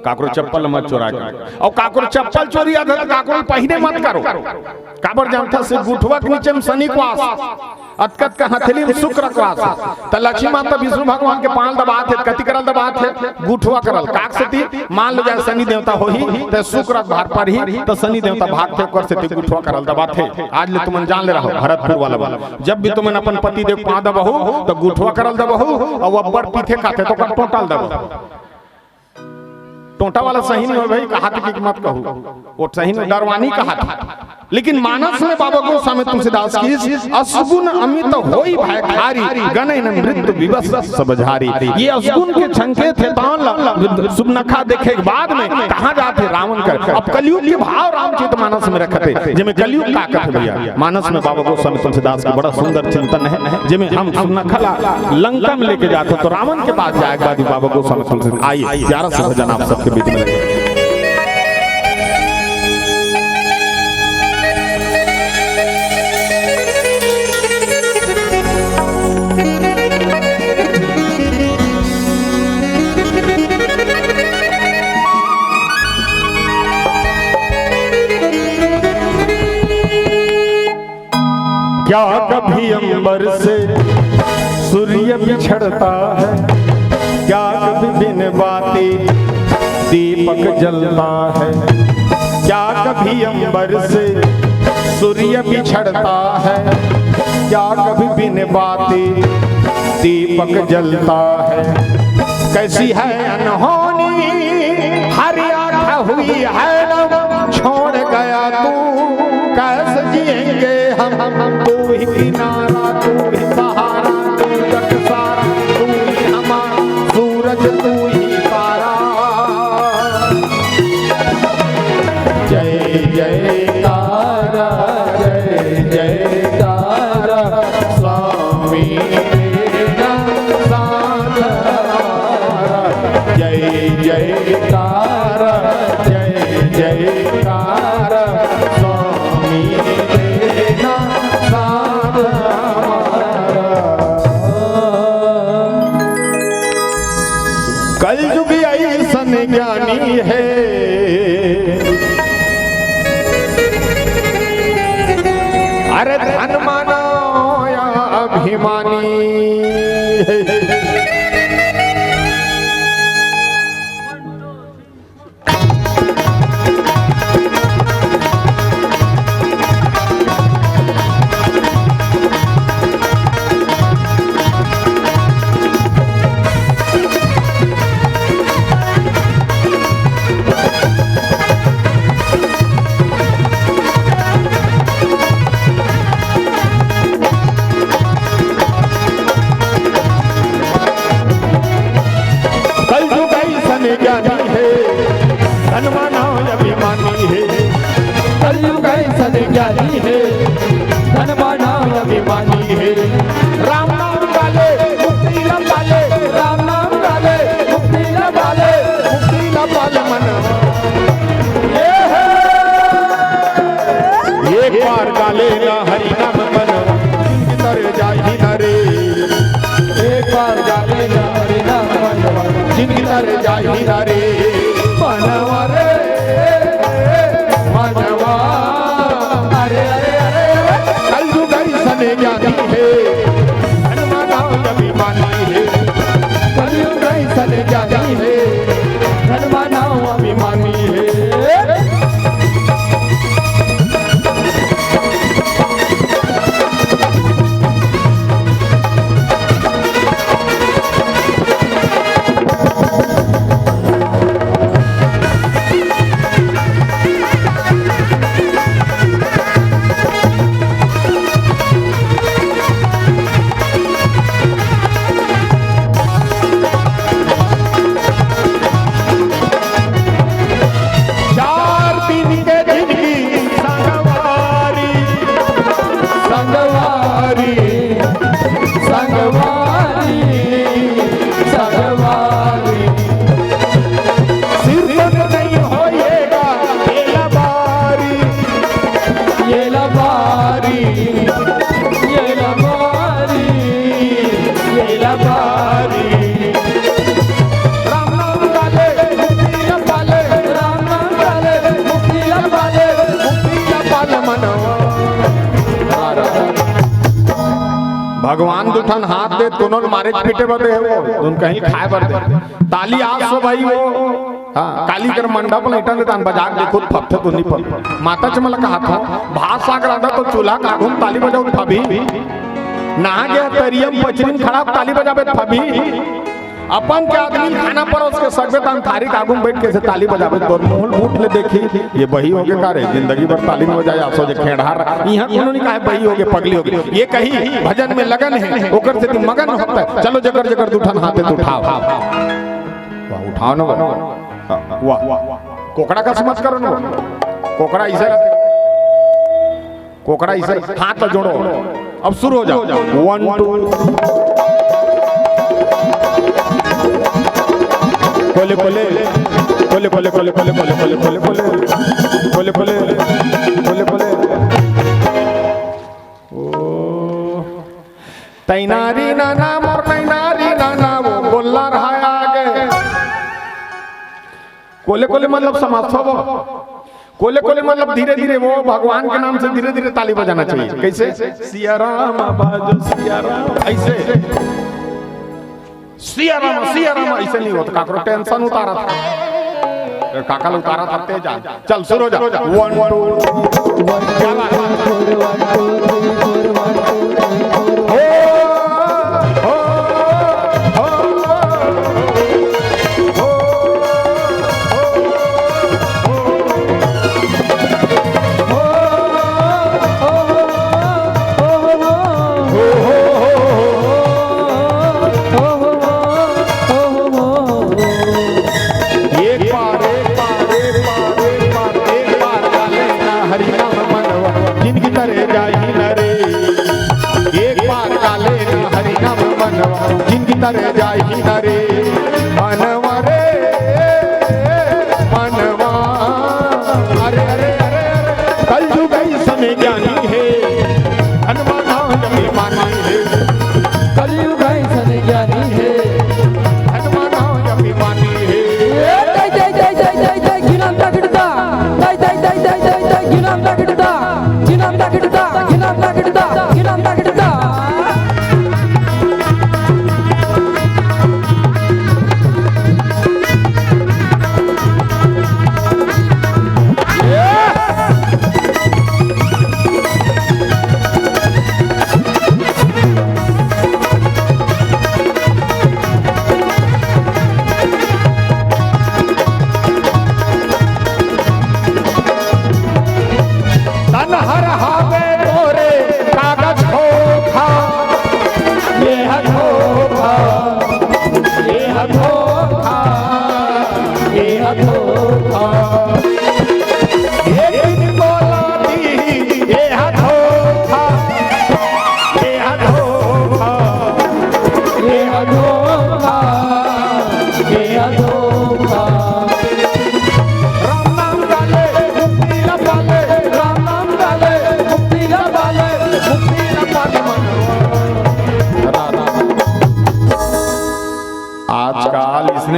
काकरो चप्पल मत चोरा कर, और काकरो चप्पल चोरी आधा काकरो पहने मत करो। काबर जानता से गुठवा के नीचे में शनि को वास, अतकत का हथेली में शुक्र को वास। त लक्ष्मी माता विष्णु भगवान के पाल दबात है, कति करल दबात है, गुठवा करल काक से मान लो जाए शनि देवता हो ही तो शुक्र भार पर ही तो शनि देवता भाग थे कर से गुठवा करल दबात है। आज ले तुमन जान ले रहो भरतपुर वाला वाला, जब भी तुमन अपन पति देव पा दबहु तो गुठवा करल दबहु और अब्बर पीछे खाते तो टोटल दबहु। टोटा वाला सही नहीं हो भाई, कहा कि मत कहो, वो सही नहीं, डरवानी कहा था। लेकिन मानस में बाबा गोस्वामी तुलसीदास की असगुण अमित होई भय खारी गणे न मृत्यु विवश सबझारी। ये असगुण के छंके थे तान सुबनखा देखे के बाद में कहां जाते रावण कर। अब कलयुग के भाव रामचरित मानस में रखते, जिसमें कलयुग का कहते भैया मानस में बाबा गोस्वामी तुलसीदास का बड़ा सुंदर चिंतन है, जिसमें हम सुबनखा लंका में लेके जाते तो रावण के पास जाएगा बाद बाबा गोस्वामी तुलसीदास आई 11 से भजन आप सबके बीच में लगे। क्या कभी अंबर से सूर्य बिछड़ता है, क्या कभी बिन बाती दीपक जलता है। क्या कभी अंबर से सूर्य बिछड़ता है, क्या कभी बिन बाती दीपक जलता है। कैसी है अनहोनी हरियाणा हुई है ना, छोड़ गया तू कैसे जिएंगे हम। तू ही किनारा, तू ही सहारा, तू जग सारा, तू ही हमारा सूरज, तू ही तारा। जय जय तारा, जय जय तारा, स्वामी तेरा सारा। जय जय तारा, जय जय तारा, स्वामी तेरा सारा। कलयुग ऐसन ज्ञानी है, अरे धन मानो या अभिमानी है। ज्ञानी है, धन मानो अभिमानी है। कलयुग ऐसन ज्ञानी है, धन मानो अभिमानी है। राम नाम वाले मुक्ति न पाले, राम नाम गाले मुक्ति न पाले, मुक्ति न पाले मन। एक बार गाले ना हरि नाम मन, जिनकी तरह जाहि न रे। एक बार गाले ना हरि नाम मन, जिनकी तरह जाहि न रे। मनवा रे मनवा, अरे अरे अरे कलयुग ऐसन ज्ञानी है, धन मानो अभिमानी है। कलयुग ऐसन ज्ञानी है, धन मानो अभिमानी है। भगवान दुठन हाथ दे दोनों मारे पीटे बदे है वो दोन कहीं खाए बर दे ताली आप सब भाई वो हाँ काली कर मंडप लेटन दे तान बजा के खुद फत्थे तो नहीं पर माता चमल कहा था भात साग रांधा तो चूल्हा का घूम ताली बजाओ फबी नहा गया तरियम पचरिन खराब ताली बजावे फबी अपन के आदमी खाना परोस के सकबे त थारी कागुम बैठ के से ताली बजावे तोर मोहल मुठ ले देखी ये बही हो के कारे जिंदगी भर ताली न बजाए आसो जे खेड़ार यहां कोनो नहीं काहे बही हो के पगली हो के ये कही भजन में लगन है ओकर से मगन होता है। चलो जकर जकर दूठन हाथे तो उठाओ वाह उठाओ ना वाह कोकड़ा का समझ करो ना कोकड़ा इसे कोकड़ा इसे हाथ जोड़ो अब शुरू हो जाओ 1 2 कोले कोले कोले कोले कोले कोले कोले कोले कोले कोले कोले कोले कोले ओ तैनारी नाना मोर तैनारी नाना वो बोलना रहा आगे कोले कोले मतलब समाप्त हो कोले कोले मतलब धीरे धीरे वो भगवान के नाम से धीरे धीरे ताली बजाना चाहिए। कैसे सिया राम बाजो सिया राम ऐसे सिया राम ऐसे नहीं होता काकरो टेंशन उतारा था काकल उतारा था तेज चल शुरू हो जा 1 जिनकी तरह जाही नरे मनवा रे मनवा अरे अरे अरे कल युग समय ज्ञानी है हनुमान जब मानी है कल युग समय ज्ञानी है हनुमान जब मानी है जय जय जय जय जय जय गिनाम तगड़ता जय जय जय जय जय जय गिनाम तगड़ता गिनाम तगड़ता गिनाम तगड़ता गिनाम तगड़ता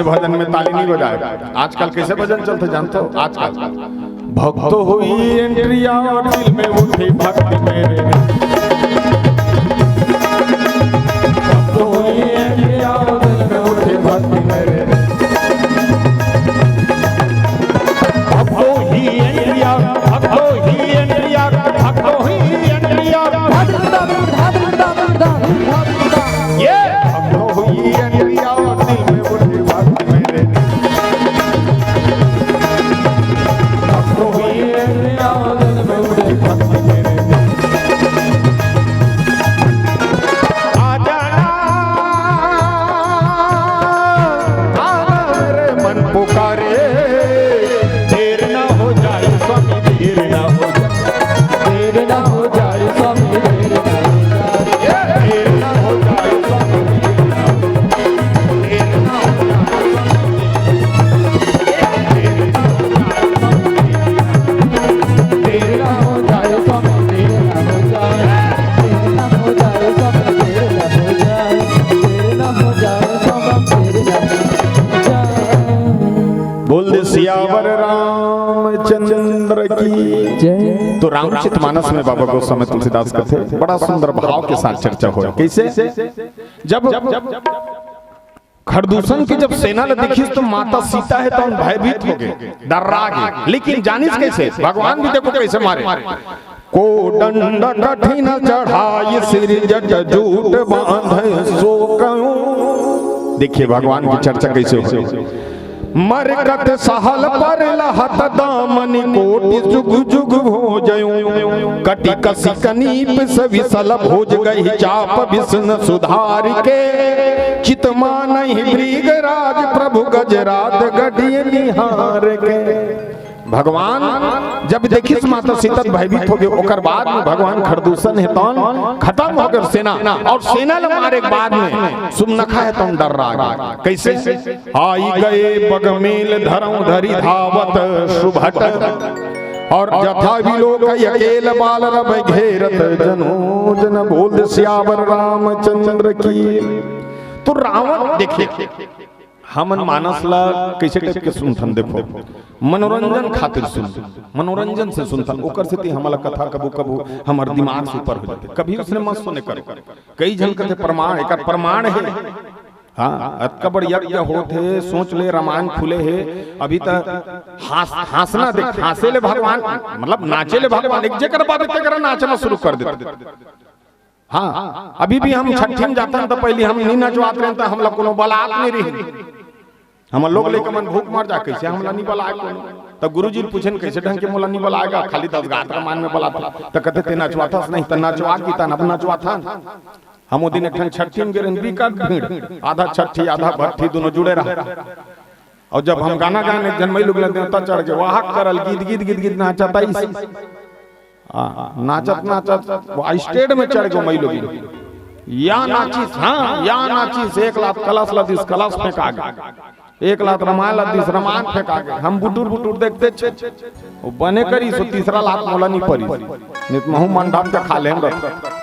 भजन में ताली नहीं बजाए आजकल कैसे भजन चलते जानते हो आजकल भक्त हुई एंट्रिया और दिल में उठी भक्ति मेरे भक्त हुई एंट्रिया और दिल में उठी भक्ति मेरे भक्तो ही एंट्रिया भक्तो ही एंट्रिया भक्तो ही एंट्रिया ये भक्तो हुई एंट्रिया और दिल में उठी भक्ति मेरे भक्तो हुई एंट्रिया और दिल में उठी भक्ति मेरे आ जाना आना रे मन पुकारे देर ना हो जाए स्वामी देर ना हो जाए देर ना हो जाए स्वामी देर ना हो जाए देर ना हो जाए स्वामी देर ना हो देर ना हो जाए स्वामी देर ना हो जाए देर ना हो जाए स्वामी देर ना हो जाए देर ना हो जाए स्वामी देर ना हो जाए। बोल दे सियावर रामचंद्र की जय। तो रामचरितमानस में बाबा गोस्वामी तुलसीदास का थे बड़ा सुंदर भाव के साथ चर्चा हो कैसे जब खरदूषण की जब सेना ने देखी तो माता सीता है तो हम भयभीत हो गए डर्रा गए लेकिन जानिस कैसे भगवान भी देखो कैसे मारे को दंड कठिन चढ़ाई सिर जट जूट बांधे सो कहूं देखिए भगवान की चर्चा कैसे हो। मरकत सहल पर लहत दामन कोटि जुग जुग हो जयूं कटि कसी कनीप से विसल भोज गई चाप विष्णु सुधार के चित मानहि मृगराज प्रभु गजराज गढ़िय निहार के। भगवान जब देखिस माता सीता भयभीत हो गए, ओकर बाद में भगवान खरदूषण है तौन खत्म होकर सेना और सेना ल मारे के बाद में सुमनखा है तौन डर रहा। कैसे आई गए बगमेल धरऊ धरी धावत सुभट और जथा भी लोग अकेल बाल रब घेरत जनो जन बोल श्यावर रामचंद्र की। तो रावण देखिए हमन मानस ला कैसे टाइप के सुनथन, देखो मनोरंजन खातिर सुन, मनोरंजन से सुनथन ओकर से ती हमला कथा कबू कबू हमर दिमाग से ऊपर हो जाते, कभी उसने मत सुने कर। कई जन कहते प्रमाण एकर प्रमाण है। हाँ अतका बड़ यज्ञ होत है, सोच ले रामायण खुले है अभी तक हंसना देख हंसे ले भगवान मतलब नाचे ले भगवान एक जगह बात तेरा नाचना शुरू कर देते। हाँ अभी भी हम छठी में जाते हैं तो पहले हम नहीं नचवाते हैं तो हम लोग कोनो बलात नहीं रही, हम लोग लेकर मन भूख मर जा कैसे हमला नहीं बलाए कोनो। तब गुरुजी पूछन कैसे ढंग के मोला नहीं बलाएगा, खाली 10 गात का मान में बलाता तो कहते ते नचवाता नहीं तो नचवा की ता न नचवाता। हम वो दिन एक छठी में गिरन बिकट भीड़, आधा छठी आधा भट्ठी दोनों जुड़े रहा। और जब हम गाना गाने जन्मई लोग देवता चढ़ के वाह करल गीत गीत गीत गीत नाचता नाचत नाचत वो स्टेज में चढ़ गए मई लोग या नाचिस। हाँ या नाचिस 1 लाख कलश लदिस कलश फेंका गए, 1 लाख रामायण लदिस रामायण फेंका गए। हम बुटुर बुटुर देखते छे वो बने करी सो 3रा लाख मोला नहीं पड़ी नित महू मंडप के खा लेम रख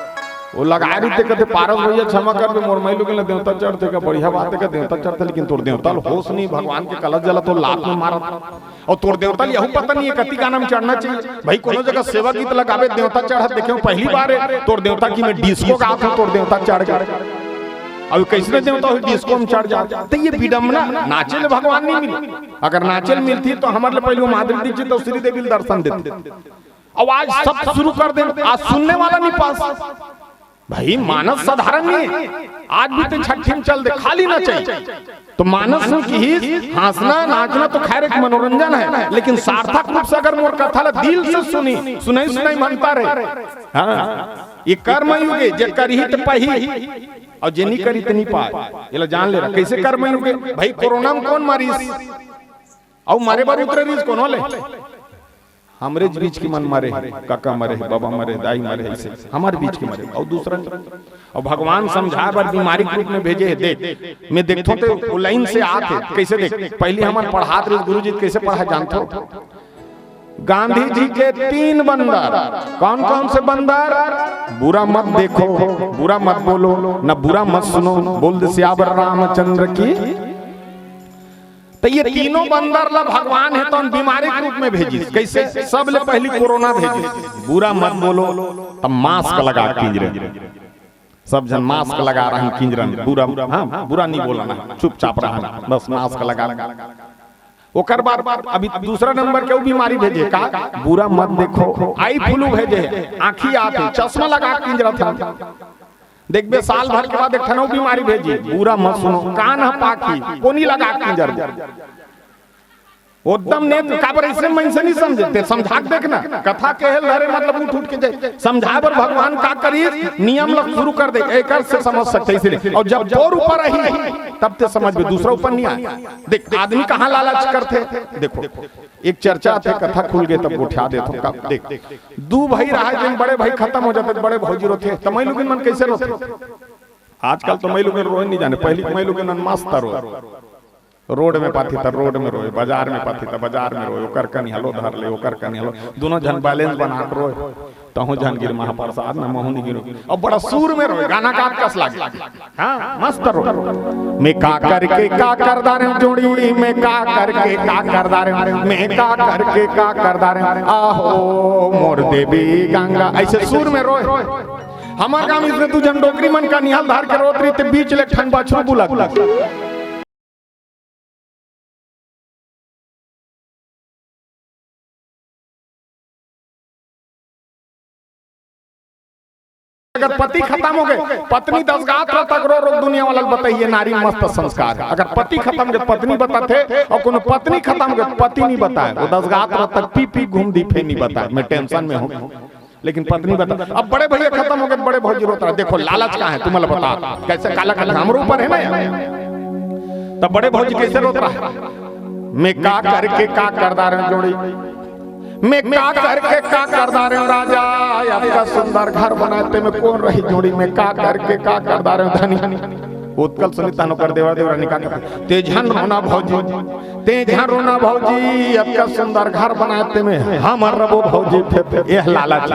वो लगा रही थे कहते पारस भैया क्षमा कर दे मोर मई लोग देवता चढ़ते का बढ़िया बात है कि देवता चढ़ते लेकिन तोर देवता होश नहीं भगवान के कलश जला तो लात में मारा और तोर देवता यहू पता नहीं है कति गाना में चढ़ना चाहिए भाई। कोनो जगह सेवा गीत लगावे देवता चढ़ा देखे पहली बार है तोर देवता की मैं डिस्को गा था तोर देवता चढ़ गया अब कैसे देवता हो डिस्को में चढ़ जाता तो ये विडम्बना नाचे ले भगवान नहीं मिली। अगर नाचे मिलती तो हमारे पहले माधुरी दीक्षित और श्री देवी दर्शन देते। अब आज सब शुरू कर दे, आज सुनने वाला नहीं पास भाई मानस साधारण नहीं है। आज भी तो छठी में चल दे खाली ना चाहिए तो मानस की हंसना नाचना तो खैर एक मनोरंजन है, लेकिन सार्थक रूप से अगर मोर कथा दिल से सुनी सुनाई सुनाई मनता रहे। हाँ ये कर्म युग जे करी तो पही और जे नहीं करी तो नहीं पाए, ये जान ले रहा कैसे कर्म युग भाई। कोरोना में कौन मारीस और मारे बार उतरे रीस कौन ले हमरे बीच की मन मरे, काका मरे, बाबा मरे, दाई मरे, ऐसे हमारे बीच के मरे और दूसरा और भगवान समझा बार बीमारी के रूप में भेजे है। देख मैं देखता तो लाइन से आते कैसे देख पहले हमारे पढ़ाते रहे गुरुजी कैसे पढ़ा जानते हो। गांधी जी के 3 बंदर, कौन कौन से बंदर? बुरा मत देखो, बुरा मत बोलो, न बुरा मत सुनो, बोल दे श्यावर रामचंद्र की। तो ये तीनों बंदर ला भगवान है तो बीमारी के रूप में भेजी कैसे? सब ले पहली कोरोना भेजी, बुरा मत बोलो तब मास्क लगा किंजरे, सब जन मास्क लगा रहे हैं किंजरन, बुरा हाँ बुरा नहीं बोलना, चुपचाप रहना बस मास्क लगा। ओकर बाद अभी दूसरा नंबर के बीमारी भेजे का बुरा मत देखो, आई फ्लू भेजे, आंखी आते चश्मा लगा किंजरा था। देखबे साल भर के बाद एक ठनो बीमारी भेजी, बुरा मत सुनो, कान है पाखी कोनी लगा किंजर एकदम ने काबर ऐसे मन से नहीं समझते, समझा देखना कथा कहल धरे मतलब उठ उठ के जाए समझा बर भगवान का करी नियम लग शुरू कर दे एक से समझ सकते इसलिए। और जब और ऊपर रही तब ते समझ में दूसरा ऊपर नहीं आया। देख आदमी कहाँ लालच करते, देखो एक चर्चा थे कथा खुल गए तब उठा दे तो देख 2 भाई रहा जिन बड़े भाई खत्म हो जाते बड़े भौजी रोते तो मैं लोग मन कैसे रोते। आजकल तो मैं लोग रोए नहीं जाने, पहले मैं लोग मस्त रो रोड में पाती था रोड में रोए, बाजार में पाती था बाजार में रोए, ओकर कनी हलो धर ले ओकर कनी हलो दोनों जन बैलेंस बना के रोए तहु जन गिर महाप्रसाद न महु नहीं गिरो और बड़ा सूर में रोए गाना का कस लागे। हां मस्त रो मैं का करके का करदार जोड़ी मैं का करके का करदार मैं का करके का करदार आहो मोर देवी गंगा ऐसे सूर में रोए। हमार गांव इसने तू जन डोकरी मन का निहाल धार के रोत रही ते बीच ले ठन बाछो बुला अगर पति खत्म हो गए, पत्नी 10 गात तक रो रो दुनिया वाला बताइए नारी मस्त संस्कार है। अगर पति खत्म गए पत्नी बताते और कोनो पत्नी खत्म गए पति नहीं बताए, वो 10 गात तक पी पी घूम दी फे नहीं बताए, मैं टेंशन में हूँ। लेकिन पत्नी बता, अब बड़े भैया खत्म हो गए, बड़े भौजी रोता है। देखो लालच कहाँ है तुम्हें बता, कैसे काला काला हमरो ऊपर है ना। तब बड़े भौजी कैसे रोता है, मैं का करके का करदा रहे जोड़ी, मैं का करके का करदा रहे राजा, आपका सुंदर घर बनाते में कौन रही जोड़ी, मैं का करके का करदा रहे धनी। उत्कल सुनीता नो कर देवा देवरा निकाल तेजहन रोना भौजी, तेजहन रोना भौजी, आपका सुंदर घर बनाते में हमर रबो भौजी फेफे यह लालच।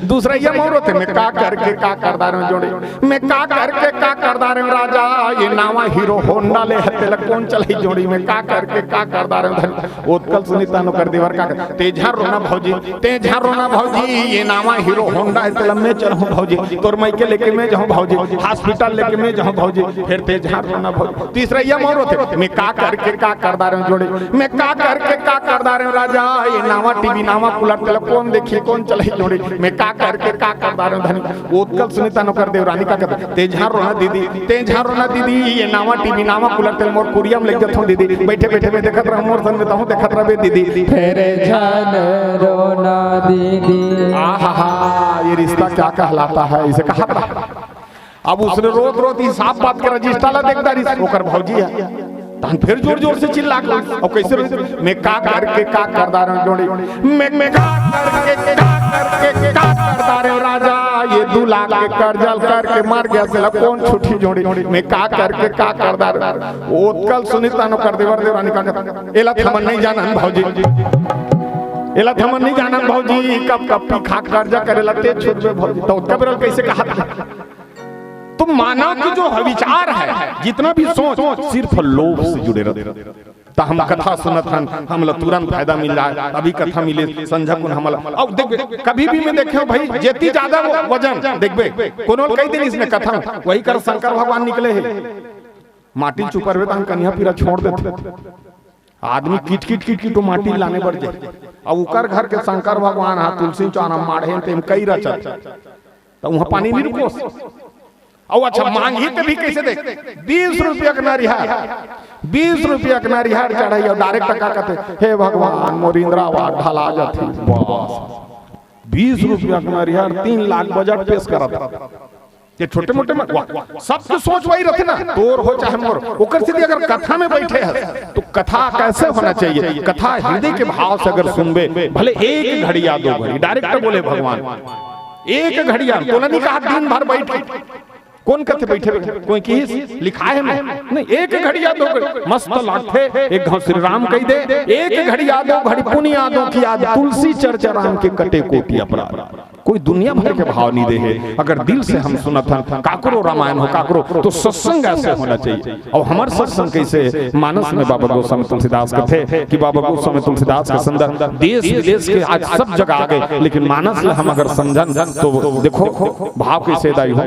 दूसरा ये मोरो थे, मैं का करके का करदा रहे जोड़ी, मैं का करके का करदा रहे राजा, ये नावा हीरो होंडा ले हते लग कौन चलाई जोड़ी, मैं का करके का करदा रहे धनी। उत्कल सुनीता नो कर देवर का तेजहन रोना भौजी, तेजहन रोना भौजी, ये नावा हीरो होंडा है मैं चलूं भौजी, तोर मई के लेके मैं जाऊं भौजी, हॉस्पिटल लेके मैं भौजी, फिर तेजहन रोना भौजी। तीसरा ये मोरो थे, मैं का करके का करदा रहे जोड़ी, मैं का करके का करदा रहे राजा, ये नावा टीवी नावा कूलर तेल कौन देखी कौन चलाई जोड़ी, मैं का करके का करदा रहे धनी। उत्कल सुनीता नो कर देवरानी का कहते तेजहन रोना दीदी, तेजहन रोना दीदी, ये नावा टीवी नावा कूलर तेल मोर कुरियम लेके जाथो दीदी, बैठे बैठे मैं देखत रह मोर सन में ताहू देखत रह दीदी, तेजहन रोना दीदी। आहा ये रिश्ता क्या कहलाता है, इसे कहा। अब उसने रोत रोत ही साफ बात कर रजिस्टर देखता रही ओकर भौजी है, तहन फिर जोर जोर से चिल्ला के और कैसे मैं का करके का करदा रहे जोड़ी, मैं का करके का करदा रहे राजा, ये 2 लाख के कर्जा करके मार गया से कौन छुट्टी जोड़ी, मैं का करके का करदा रहे। उत्कल सुनीता नो कर देवर देवरानी का एला थमन नहीं जानन भौजी, एला थमन नहीं जानन भौजी, कब कब खा कर्जा करेला ते छुट भौजी। तो कबरल कैसे कहा था, तुम मानव की जो विचार है जितना भी सोच सिर्फ लोभ से जुड़े रहते। तो हम कथा सुनत हन हमला तुरंत फायदा मिल रहा है, अभी कथा मिले संझा को हमला। अब देख कभी भी मैं देखे भाई जेती ज्यादा वजन देखबे कोनो कई दिन इसमें कथा वही कर शंकर भगवान निकले है, माटी चुपर हुए तो हम कन्या पीरा छोड़ देते, आदमी किट किट किट किट तो माटी लाने बढ़ जाए। अब उकर घर के शंकर भगवान हा तुलसी चाना माढ़े ते कई रचा तो वहां पानी नहीं रुको। और अच्छा मांगी तो भी कैसे देख 20 रुपया का नारिहार, 20 रुपया का नारिहार चढ़ाई और डायरेक्ट टका कहते हे भगवान मोर इंद्रावास ढला जाती, बस 20 रुपया का नारिहार 3 लाख बजट पेश करता। ये छोटे मोटे में सबके सोच वही रहते ना, तोर हो चाहे मोर ओकर सीधी अगर कथा में बैठे हैं तो कथा कैसे होना चाहिए, कथा हृदय के भाव से अगर सुनबे, भले एक घड़ी या 2 घड़ी, डायरेक्ट बोले भगवान एक घड़ी या तो नहीं कहा दिन भर बैठ कौन कहते बैठे बैठे कोई की लिखा है नहीं, एक घड़ी याद हो मस्त लाथे एक घाव श्री राम कही दे, एक घड़ी याद हो घड़ी पुण्य यादों की याद, तुलसी चर्चा राम के कटे कोटि अपराध। कोई दुनिया भर के भाव नहीं दे है, अगर दिल से हम सुनत हन काकरो रामायण हो काकरो तो सत्संग ऐसे होना चाहिए। और हमार सत्संग कैसे मानस में बाबा गोस्वामी तुलसीदास कहते थे कि बाबा गोस्वामी तुलसीदास के संदर्भ देश विदेश के आज सब जगह आ गए, लेकिन मानस में हम अगर समझन तो देखो भाव कैसे दाई हो।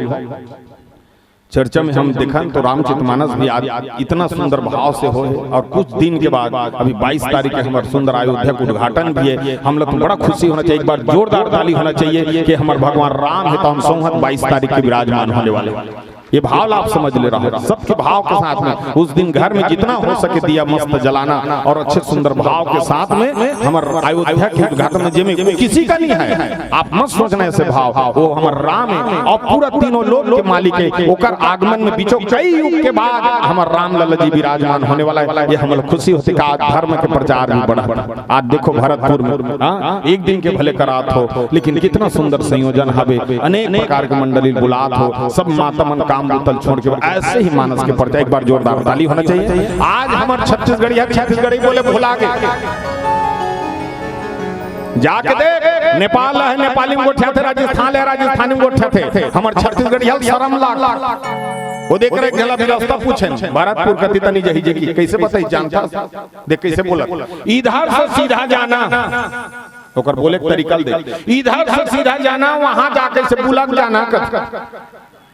चर्चा में हम देखन तो रामचरितमानस भी आज इतना सुंदर भाव से हो है, और कुछ दिन के बाद अभी 22 तारीख के हमारे सुंदर अयोध्या का उद्घाटन भी है। हम लोग बड़ा खुशी होना चाहिए, एक बार जोरदार ताली होना चाहिए कि हमारे भगवान राम है तो हम सोहत 22 तारीख के विराजमान होने वाले। ये भाव आप समझ ले रहा हो, सबके भाव के साथ में उस दिन घर में जितना हो सके दिया मस्त जलाना और अच्छे सुंदर भाव के साथ में हमारे अयोध्या के उद्घाटन में जिसमें किसी का नहीं है, आप मत सोचना ऐसे भाव, वो हमारे राम है और पूरा तीनों लोक के मालिक है। ओकर आगमन में बीचों कई युग के बाद हमारे राम लल्ला जी विराजमान होने वाला है। ये हमारे खुशी होती है आज धर्म के प्रचार भी बढ़ा। आज देखो भरतपुर में एक दिन के भले करात हो, लेकिन कितना सुंदर संयोजन हवे, अनेक प्रकार के मंडली बुलात हो, सब माता मन काम बोतल छोड़ के ऐसे ही मानस के प्रचार। एक बार जोरदार ताली होना चाहिए। आज हमारे छत्तीसगढ़ी है, छत्तीसगढ़ी बोले भुला गए, जाके देख नेपाल है नेपाली में गोठा थे, राजस्थान है राजस्थानी में गोठा थे, हमारे छत्तीसगढ़ी है शर्म लाग। वो देख रहे गला भी रास्ता पूछे भरतपुर का तितनी जही जगी कैसे पता ही जानता देख कैसे बोला इधर से सीधा जाना, ओकर बोले तरीका दे, इधर से सीधा जाना वहां जाके से बुलक जाना।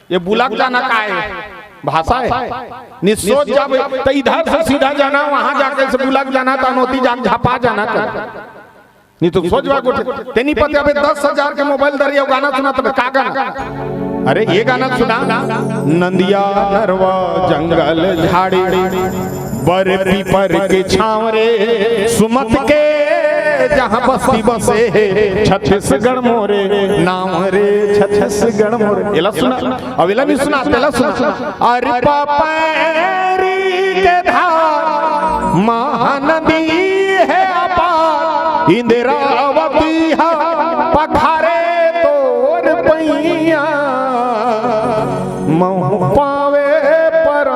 ये बुलक जाना का है भाषा है, निसोच जब तो इधर से सीधा जाना वहां जाके से बुलक जाना, तो अनोती जाग झापा जाना कर नहीं तो सोच बा ते नहीं पता अबे 10,000 के मोबाइल दरिया गाना सुना तब का गाना। अरे ये गाना सुना, नंदिया नरवा जंगल झाड़ी बर पीपर के छांव रे सुमत के जहाँ बस्ती बसे है छत्तीसगढ़ मोरे नाम रे छत्तीसगढ़ मोरे। एला सुना, अब एला नहीं सुना, तेला सुना। अरे पापरी के धार महानदी है अपार, इंदिरावती हा पखारे तोर पैया, मऊ पावे पर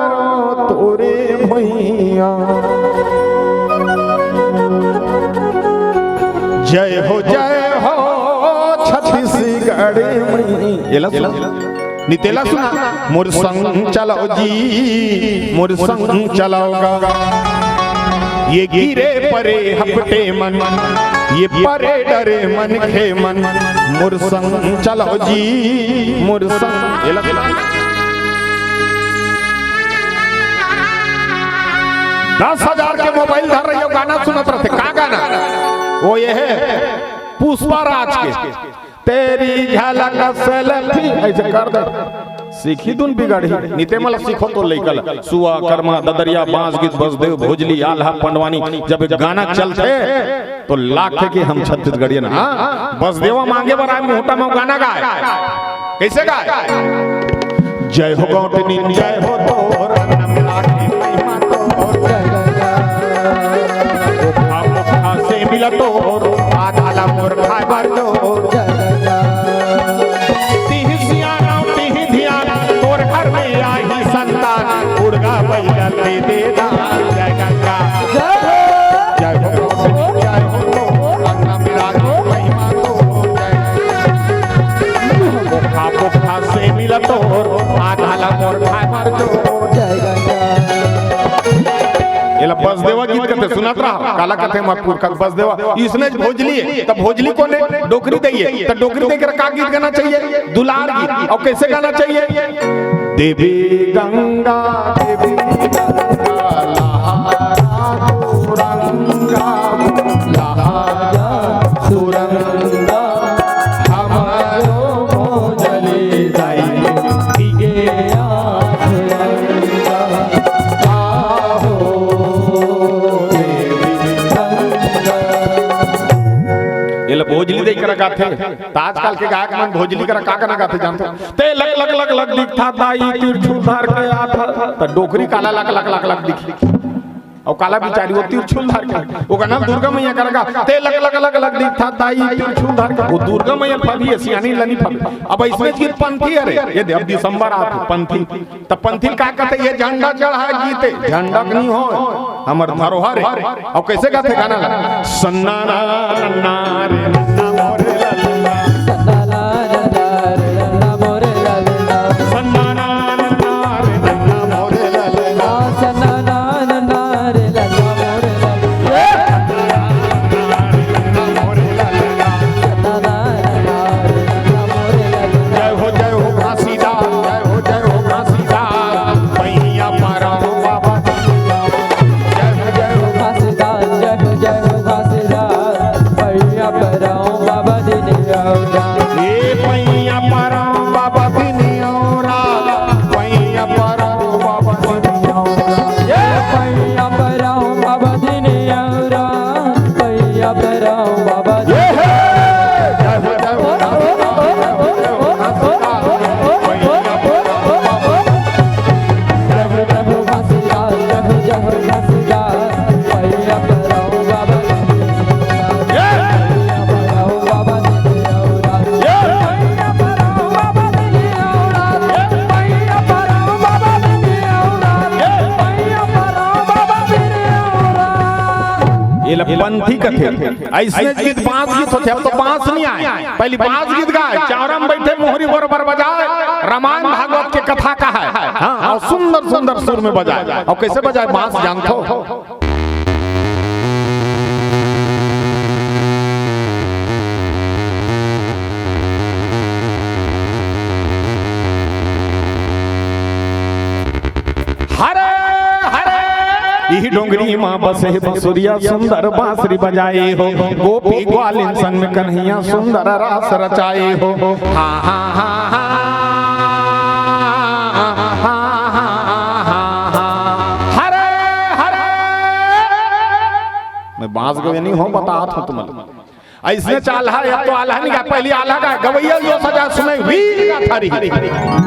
तोरे भैया। जय हो छत्तीसगढ़ में। एला सुना, नितेला सुना। मोर संग चलाओ जी, मोर संग चलाओगा, ये गिरे परे हपटे मन, ये परे डरे मन खे मन, मोर संग चलाओ जी, मोर संग। एला सुना। 10,000 के मोबाइल धर रही हो, गाना सुनत रहते। का गाना? वो ये है पुष्पा राज के तेरी झलक सेल्फी ऐसे कर दे, सीखी दुन बिगड़ी। निते मला सीखो तो लेकल सुआ कर्मा ददरिया बांस गीत बसदेव भोजली आल्हा पंडवानी, जब गाना चलते तो लाखे के हम छत्तीसगढ़ियन। हाँ बसदेवा मांगे बर आए मोटा में गाना गाए। कैसे गाए? जय हो गौटनी जय हो तोर से मिला तोर आधाला मोर खाए बर तोर, तिह सियाना तिह ध्यान तोर घर में आई संतान, उड़गा बैला दे देना। जय गंगा जय हो जय हो अन्ना मिला महिमा तो जय पोखा से मिला तोर आधाला मोर खाए बर तोर। जय गंगा एला बस देवा गीत करते सुनत रहा, काला कथे मटपुर का बस देवा इसने भोजली है, तब भोजली को ने डोकरी दइए, तो डोकरी देकर का गीत गाना चाहिए? दुलार गीत। और कैसे गाना चाहिए? देवी गंगा देवी गंगा लहरा सुरंगा लहरा सुरंगा, हमारो भोजली जाई दिगे भोजली दे कर गाथे। आजकल के गायक मन भोजली कर का गाना गाथे जानते? ते लग लग लग लग दिखता दाई तिरछुल धार के आता, त डोकरी काला लग लग लग लग दिखी। और काला बिचारी वो तिरछुल धार के, वो गाना दुर्गा मैया करेगा। ते लग लग लग लग दिखता दाई तिरछुल धार के, वो दुर्गा मैया फबी है, सियानी लनी फबी। अब इसमें गीत पंथी है रे, ये अब दिसंबर आते पंथी, तब पंथी का कहते? ये झंडा चढ़ा गीते, झंडा नहीं हो हमर धरोहर है। और कैसे गाते गाना? सन्ना ना ना रे ना मोरे लल्ला, सन्ना ना ना मोरे लल्ला, सन्ना ना ना रे ना मोरे लल्ला, सन्ना ना ना रे लल्ला मोरे लल्ला, मोरे लल्ला, सन्ना ना ना रे लल्ला मोरे लल्ला। जय हो घासीदार, जय हो घासीदार, पैया पराओ बाबा। जय हो घासीदार, जय हो घासीदार, पैया पराओ बाबा दिनिया उड़ा। ये पैया पराओ बाबा दिनिया उड़ा, पैया पराओ बाबा दिनिया उड़ा, ये पैया पराओ बाबा दिनिया उड़ा, पैया पराओ बाबा दिनिया उड़ा। पंथी कथे ऐसे गीत बांस गीत होते, अब तो बांस नहीं आए, पहले बांस गीत गाए, चावरम बैठे मोहरी बरोबर बजाए, रामायण भागवत के कथा का है। हाँ और सुंदर सुंदर सुर में बजाए। और कैसे बजाए बांस जानते हो? हरे हरे यही डोंगरी बांसुरी माँ बसे बंसुरिया सुंदर बांसुरी बजाए हो, गोपी ग्वालिन संग में कन्हैया सुंदर रास रचाए हो। हा हा हा हा मैं बांस गवे नहीं हो बता था तुम्हें ऐसे चाल है या तो आल्हा नहीं गा पहली आल्हा का गवैया जो सजा सुने वीर का थारी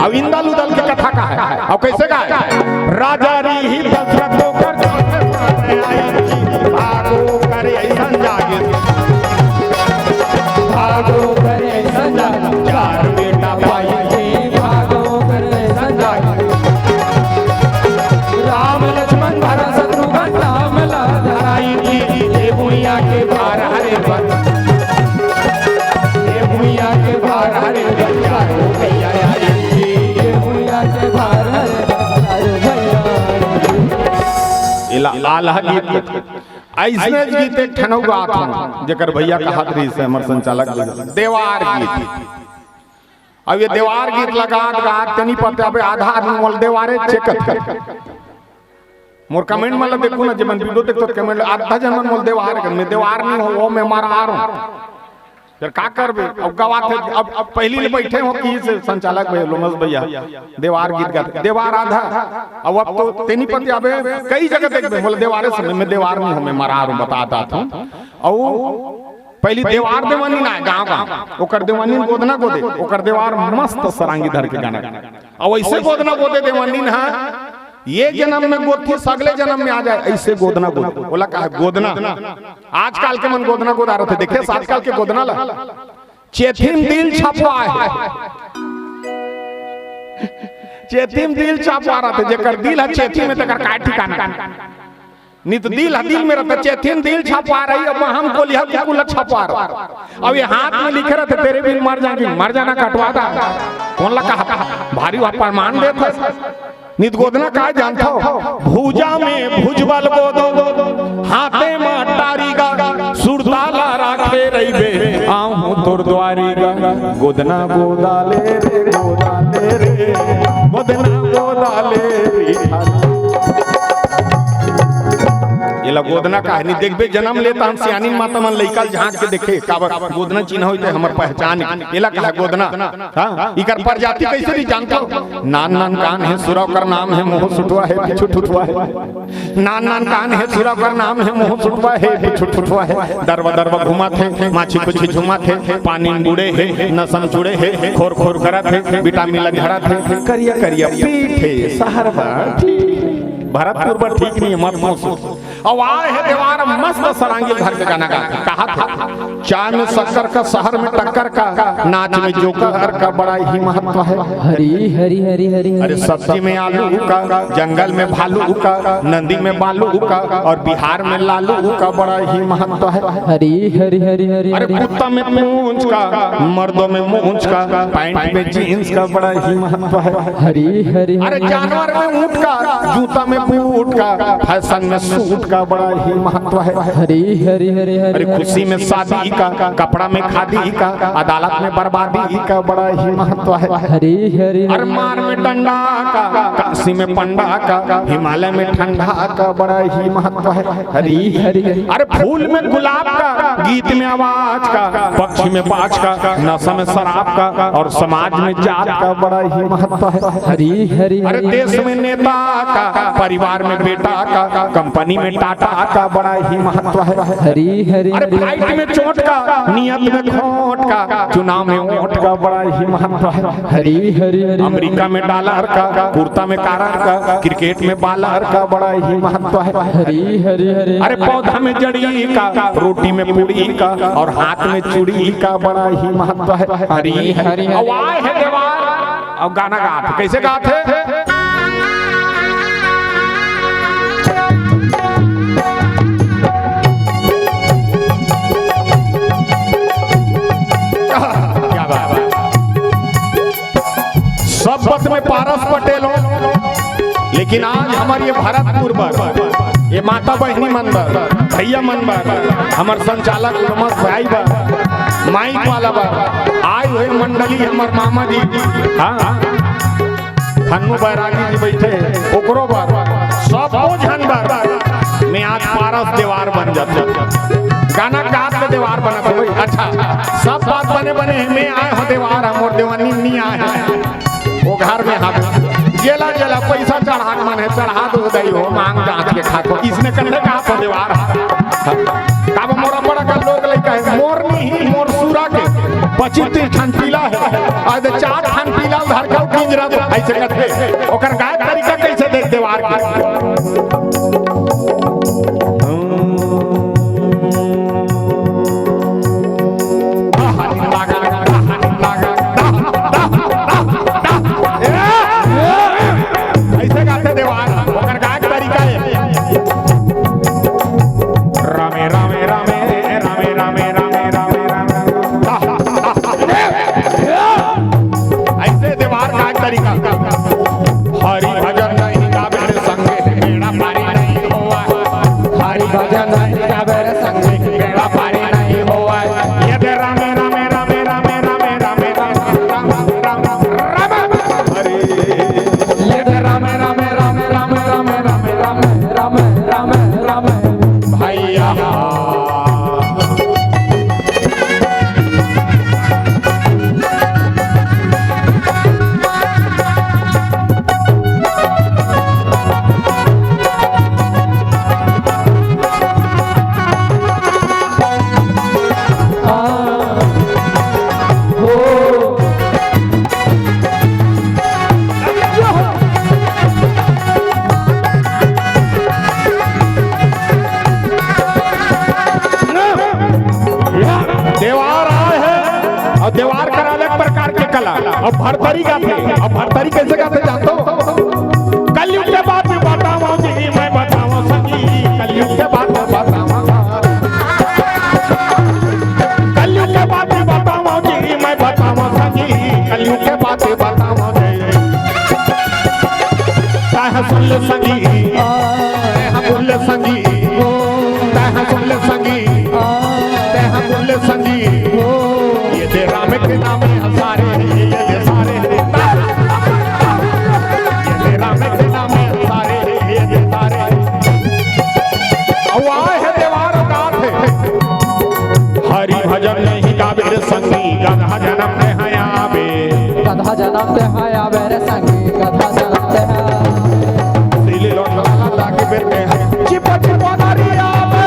अब इंदल उदल की कथा का है अब कैसे का है राजा री दशरथ होकर भागो करे ऐसा जागे भागो करे ऐसा जागे चार बेटा पाई भागो करे ऐसा जागे राम लक्ष्मण भरत शत्रुघ्न राम धराई थी ये भुइया के भार हरे पर ये भुइया के भार हरे भैया ये भुइया के भार हरे भैया आल्हा गीत ऐसने गीत एक ठनौ गात हूं जेकर भैया का हाथ रही से हमर संचालक देवार गीत। अब ये देवार गीत लगात गात तनी पते अबे आधा मोल देवारे चेकत मोर कमेंट में देखो ना जब वीडियो देखो तो कमेंट आधा जन मोल देवार कर मैं देवार नहीं हो वो मैं मार आ रहा हूं फिर का करबे अब गवात है अब पहली ले बैठे हो कि से संचालक भैया लोमस भैया देवार गीत गाते देवार आधा अब तो तेनी पति अबे कई जगह देखबे बोले देवारे से मैं देवार नहीं हूं मैं मार आ रहा हूं बताता था और पहली देवार देवानी ना गांव गांव ओकर देवानी गोदना गोदे ओकर देवार मस्त सरांगी धर के गाना अब ऐसे गोदना गोदे देवानी ना ये जन्म में गोथी सगले जन्म में आ जाए ऐसे गोदना गोद बोला का है गोदना आजकल के मन गोदना गोदा रहे थे देखे आजकल के गोदना ला चेथिम दिल छपवा है चेथिम दिल छपवा रहा थे जेकर दिल है चेथी में तकर का ठिकाना नित दिल में रहता चेथिन दिल छपवा रही अब हम को लिया कुल छपवा रहा अब ये हाथ में लिखे रहते तेरे बिल मर जाएंगे मर जाना कटवा दा कौन लगा भारी प्रमाण देता नित गोदना का जानता हो भूजा में भुजबल गोदो हाथे में टारी गा सुरताला राखे रहीबे आऊं तोर द्वारी गा गोदना गोदाले रे गोदना गोदाले ये ला गोदना का है नहीं देखबे जन्म लेता हम सियानी माता मन लइका झांक के देखे काबर गोदना चिन्ह होई ते हमर पहचान एला का गोदना हां इकर प्रजाति कैसे नहीं जानता नान नान कान है सुरव कर नाम है मोह सुटवा है बिछु ठुठवा है नान नान कान है सुरव कर नाम है मोह सुटवा है बिछु ठुठवा है दरवा दरवा घुमा थे माछी कुछ झुमा थे पानी बूढ़े है नसन चुड़े है खोर खोर करा थे विटामिन लघड़ा थे करिया करिया पीठे सहरवा भरतपुर पर ठीक नहीं है मत मोसो अब आए है देवार मस्त सरांगी घर के गाना कहा था चाय में शक्कर का शहर में टक्कर का नाच में जोकर का बड़ा ही महत्व है हरी हरी हरी हरी अरे सब्जी में आलू का जंगल में भालू का नदी में बालू का और बिहार में लालू का बड़ा ही महत्व है हरी हरी हरी हरी अरे कुत्ता में मूंछ का मर्दों में मूंछ का पैंट में जीन्स का बड़ा ही महत्व है हरी हरी अरे जानवर में ऊंट का जूता में बूट का फैशन में सूट का बड़ा ही महत्व है हरी हरी हरी अरे खुशी में शादी का कपड़ा में खादी का अदालत में बर्बादी का बड़ा ही महत्व है हरी हरी अरे मार में डंडा का काशी में पंडा का हिमालय में ठंडा का बड़ा ही महत्व है हरी हरी अरे फूल में गुलाब का गीत में आवाज का पक्षी में बाज का नशा में शराब का और समाज में जात का बड़ा ही महत्व है हरी हरी अरे देश में नेता का परिवार में बेटा का कंपनी में टाटा का बड़ा ही महत्व है हरी हरी अरे फ्लाइट में चोट का नियत में खोट का चुनाव में वोट का बड़ा ही महत्व है हरी हरी हरी अमेरिका में डॉलर का कुर्ता में कारर का क्रिकेट में बालर का बड़ा ही महत्व है हरी हरी हरी अरे पौधा में जड़ी का रोटी में पूड़ी का और हाथ में चूड़ी का बड़ा ही महत्व है हरी हरी आवाज है देवार अब गाना गाते कैसे गाते सबत में पारस पटेल हो लेकिन आज हमारे ये भरतपुर पर ये माता बहनी मंदिर भैया मंदिर हमारे संचालक लोमस भाई बा माइक वाला बा आए हुए मंडली हमारे मामा जी हाँ हन्नू बैरागी जी बैठे ओकरो बार सब जन बार मैं आज पारस दीवार बन जाते गाना गात में दीवार बना था भाई। अच्छा सब बात बने बने मैं आए हो दीवार हमोर देवानी नहीं आए वो घर में हाथ गेला गेला पैसा चढ़ा के मन है चढ़ा दो दई हो मांग जात के खाको इसने कन्ने कहा तो दीवार काब मोरा बड़ा का लोग लइका है मोर नहीं मोर सूरा के 25 ठान पीला है आज 4 ठान पीला उधर का पिंजरा तो ऐसे करते ओकर गाय तरीका कैसे देख दीवार ऐसे गाते दीवार ओकर गाय तरीका है रामे रामे रामे रामे रामे रामे रामे रामे ऐसे दीवार का तरीका हरि भजन नहीं गावे रे संगे बेड़ा पारी नहीं होवा हरि भजन नहीं गावे रे संगे बेड़ा पारी नहीं होवा ये दे रामे रामे रामे रामे रामे रामे रामे रामे हरि ये दे रामे रामे रामे रामे रामे रामे रामे रामे रामे रामे भैया दीवार करा अलग प्रकार के कला अब भरतरी गाते अब भरतरी कैसे गाते जानते हो कलयुग के बाद में बताऊं जी मैं बताऊं सखी कलयुग के बाद में बताऊं कलयुग के बाद में बताऊं जी मैं बताऊं सखी कलयुग के बाद में बताऊं चाहे सुन ले संगी हम बोल ले संगी चाहे सुन ले संगी चाहे बोल ले संगी ये राम के नाम सारे ये सारे ये राम के नाम सारे ये सारे आए है दीवार गात हरि भजन नहीं गावे रे संगी गधा जन्म में है आवे गधा जन्म ते है आवे रे संगी गधा जन्म ते है दिल लोट लाला के बेटे है चिपो चिपो नारी आवे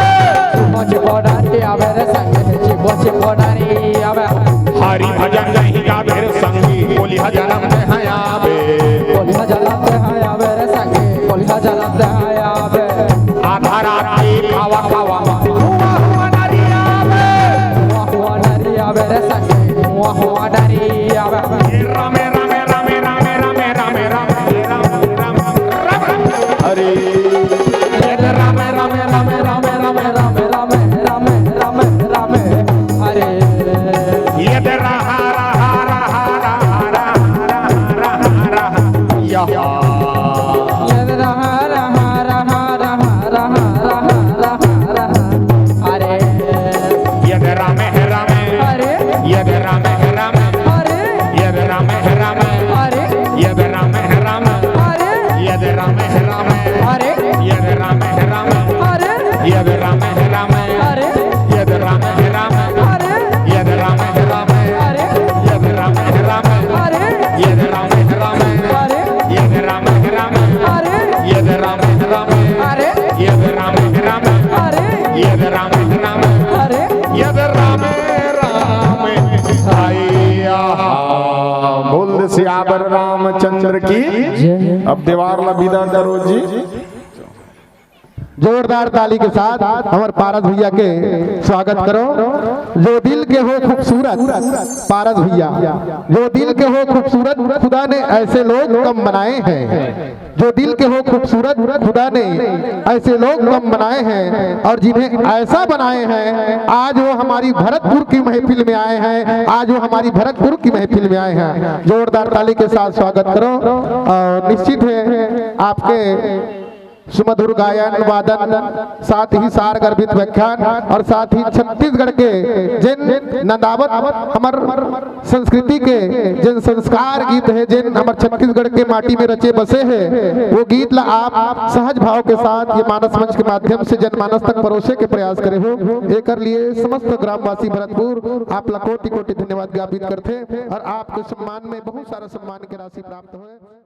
चिपो चिपो नारी आवे रे संगी चिपो चिपो नारी आवे हरि भजन नहीं गावे रे संगी बोलिया जन्म में है आवे बोलिया जन्म ते है आवे रे संगी बोलिया जन्म ते है आवे आधा रात की खावा खावा हुआ नारी आवे हुआ नारी आवे रे संगी हुआ नारी आवे रामे रामे रामे रामे रामे रामे रामे रामे हरे रामे रामे रामे रामे रामे रामे रामे रामे रामे रामे हरे ये दे रहा रहा रहा रहा रहा रहा या ये रहा रहा रहा रहा रहा रहा रहा हरे ये दे रामे है रामे हरे ये दे रामे है रामे हरे ये दे रामे है रामे हरे ये दे रामे है रामे हरे ये दे रामे है रामे हरे ये दे रामे है रामे हरे ये दे रामे है रामे हरे ये दे रामे है रामे हरे ये दे रामे है रामे हरे ये दे रामे है रामे हरे ये दे रामे है रामे हरे ये दे रामे है रामे हरे ये दे रामे है रामे हरे ये दे रामे है रामे हरे ये दे रामे है रामे हरे ये दे रामे रामे आया बोल सियावर रामचंद्र की अब दीवार ला विदा करो जी जोरदार ताली के साथ हमारे पारस भैया के स्वागत करो जो दिल के हो खूबसूरत पारस भैया जो दिल के हो खूबसूरत खुदा ने ऐसे लोग कम बनाए हैं जो दिल के हो खूबसूरत खुदा ने ऐसे लोग कम बनाए हैं और जिन्हें ऐसा बनाए हैं आज वो हमारी भरतपुर की महफिल में आए हैं आज वो हमारी भरतपुर की महफिल में आए हैं जोरदार ताली के साथ स्वागत करो और निश्चित है आपके सुमधुर गायन वादन, साथ ही सार गर्भित व्याख्यान और साथ ही छत्तीसगढ़ के जिन नदावत हमर संस्कृति के जिन संस्कार गीत है, जिन हमर छत्तीसगढ़ के माटी में रचे बसे हैं, वो गीत ला आप सहज भाव के साथ ये मानस मंच के माध्यम से जनमानस तक परोसे के प्रयास करे हो। एकर लिए समस्त ग्रामवासी भरतपुर आप ला कोटि कोटि धन्यवाद ज्ञापित करते और आपके सम्मान में बहुत सारा सम्मान की राशि प्राप्त हुए।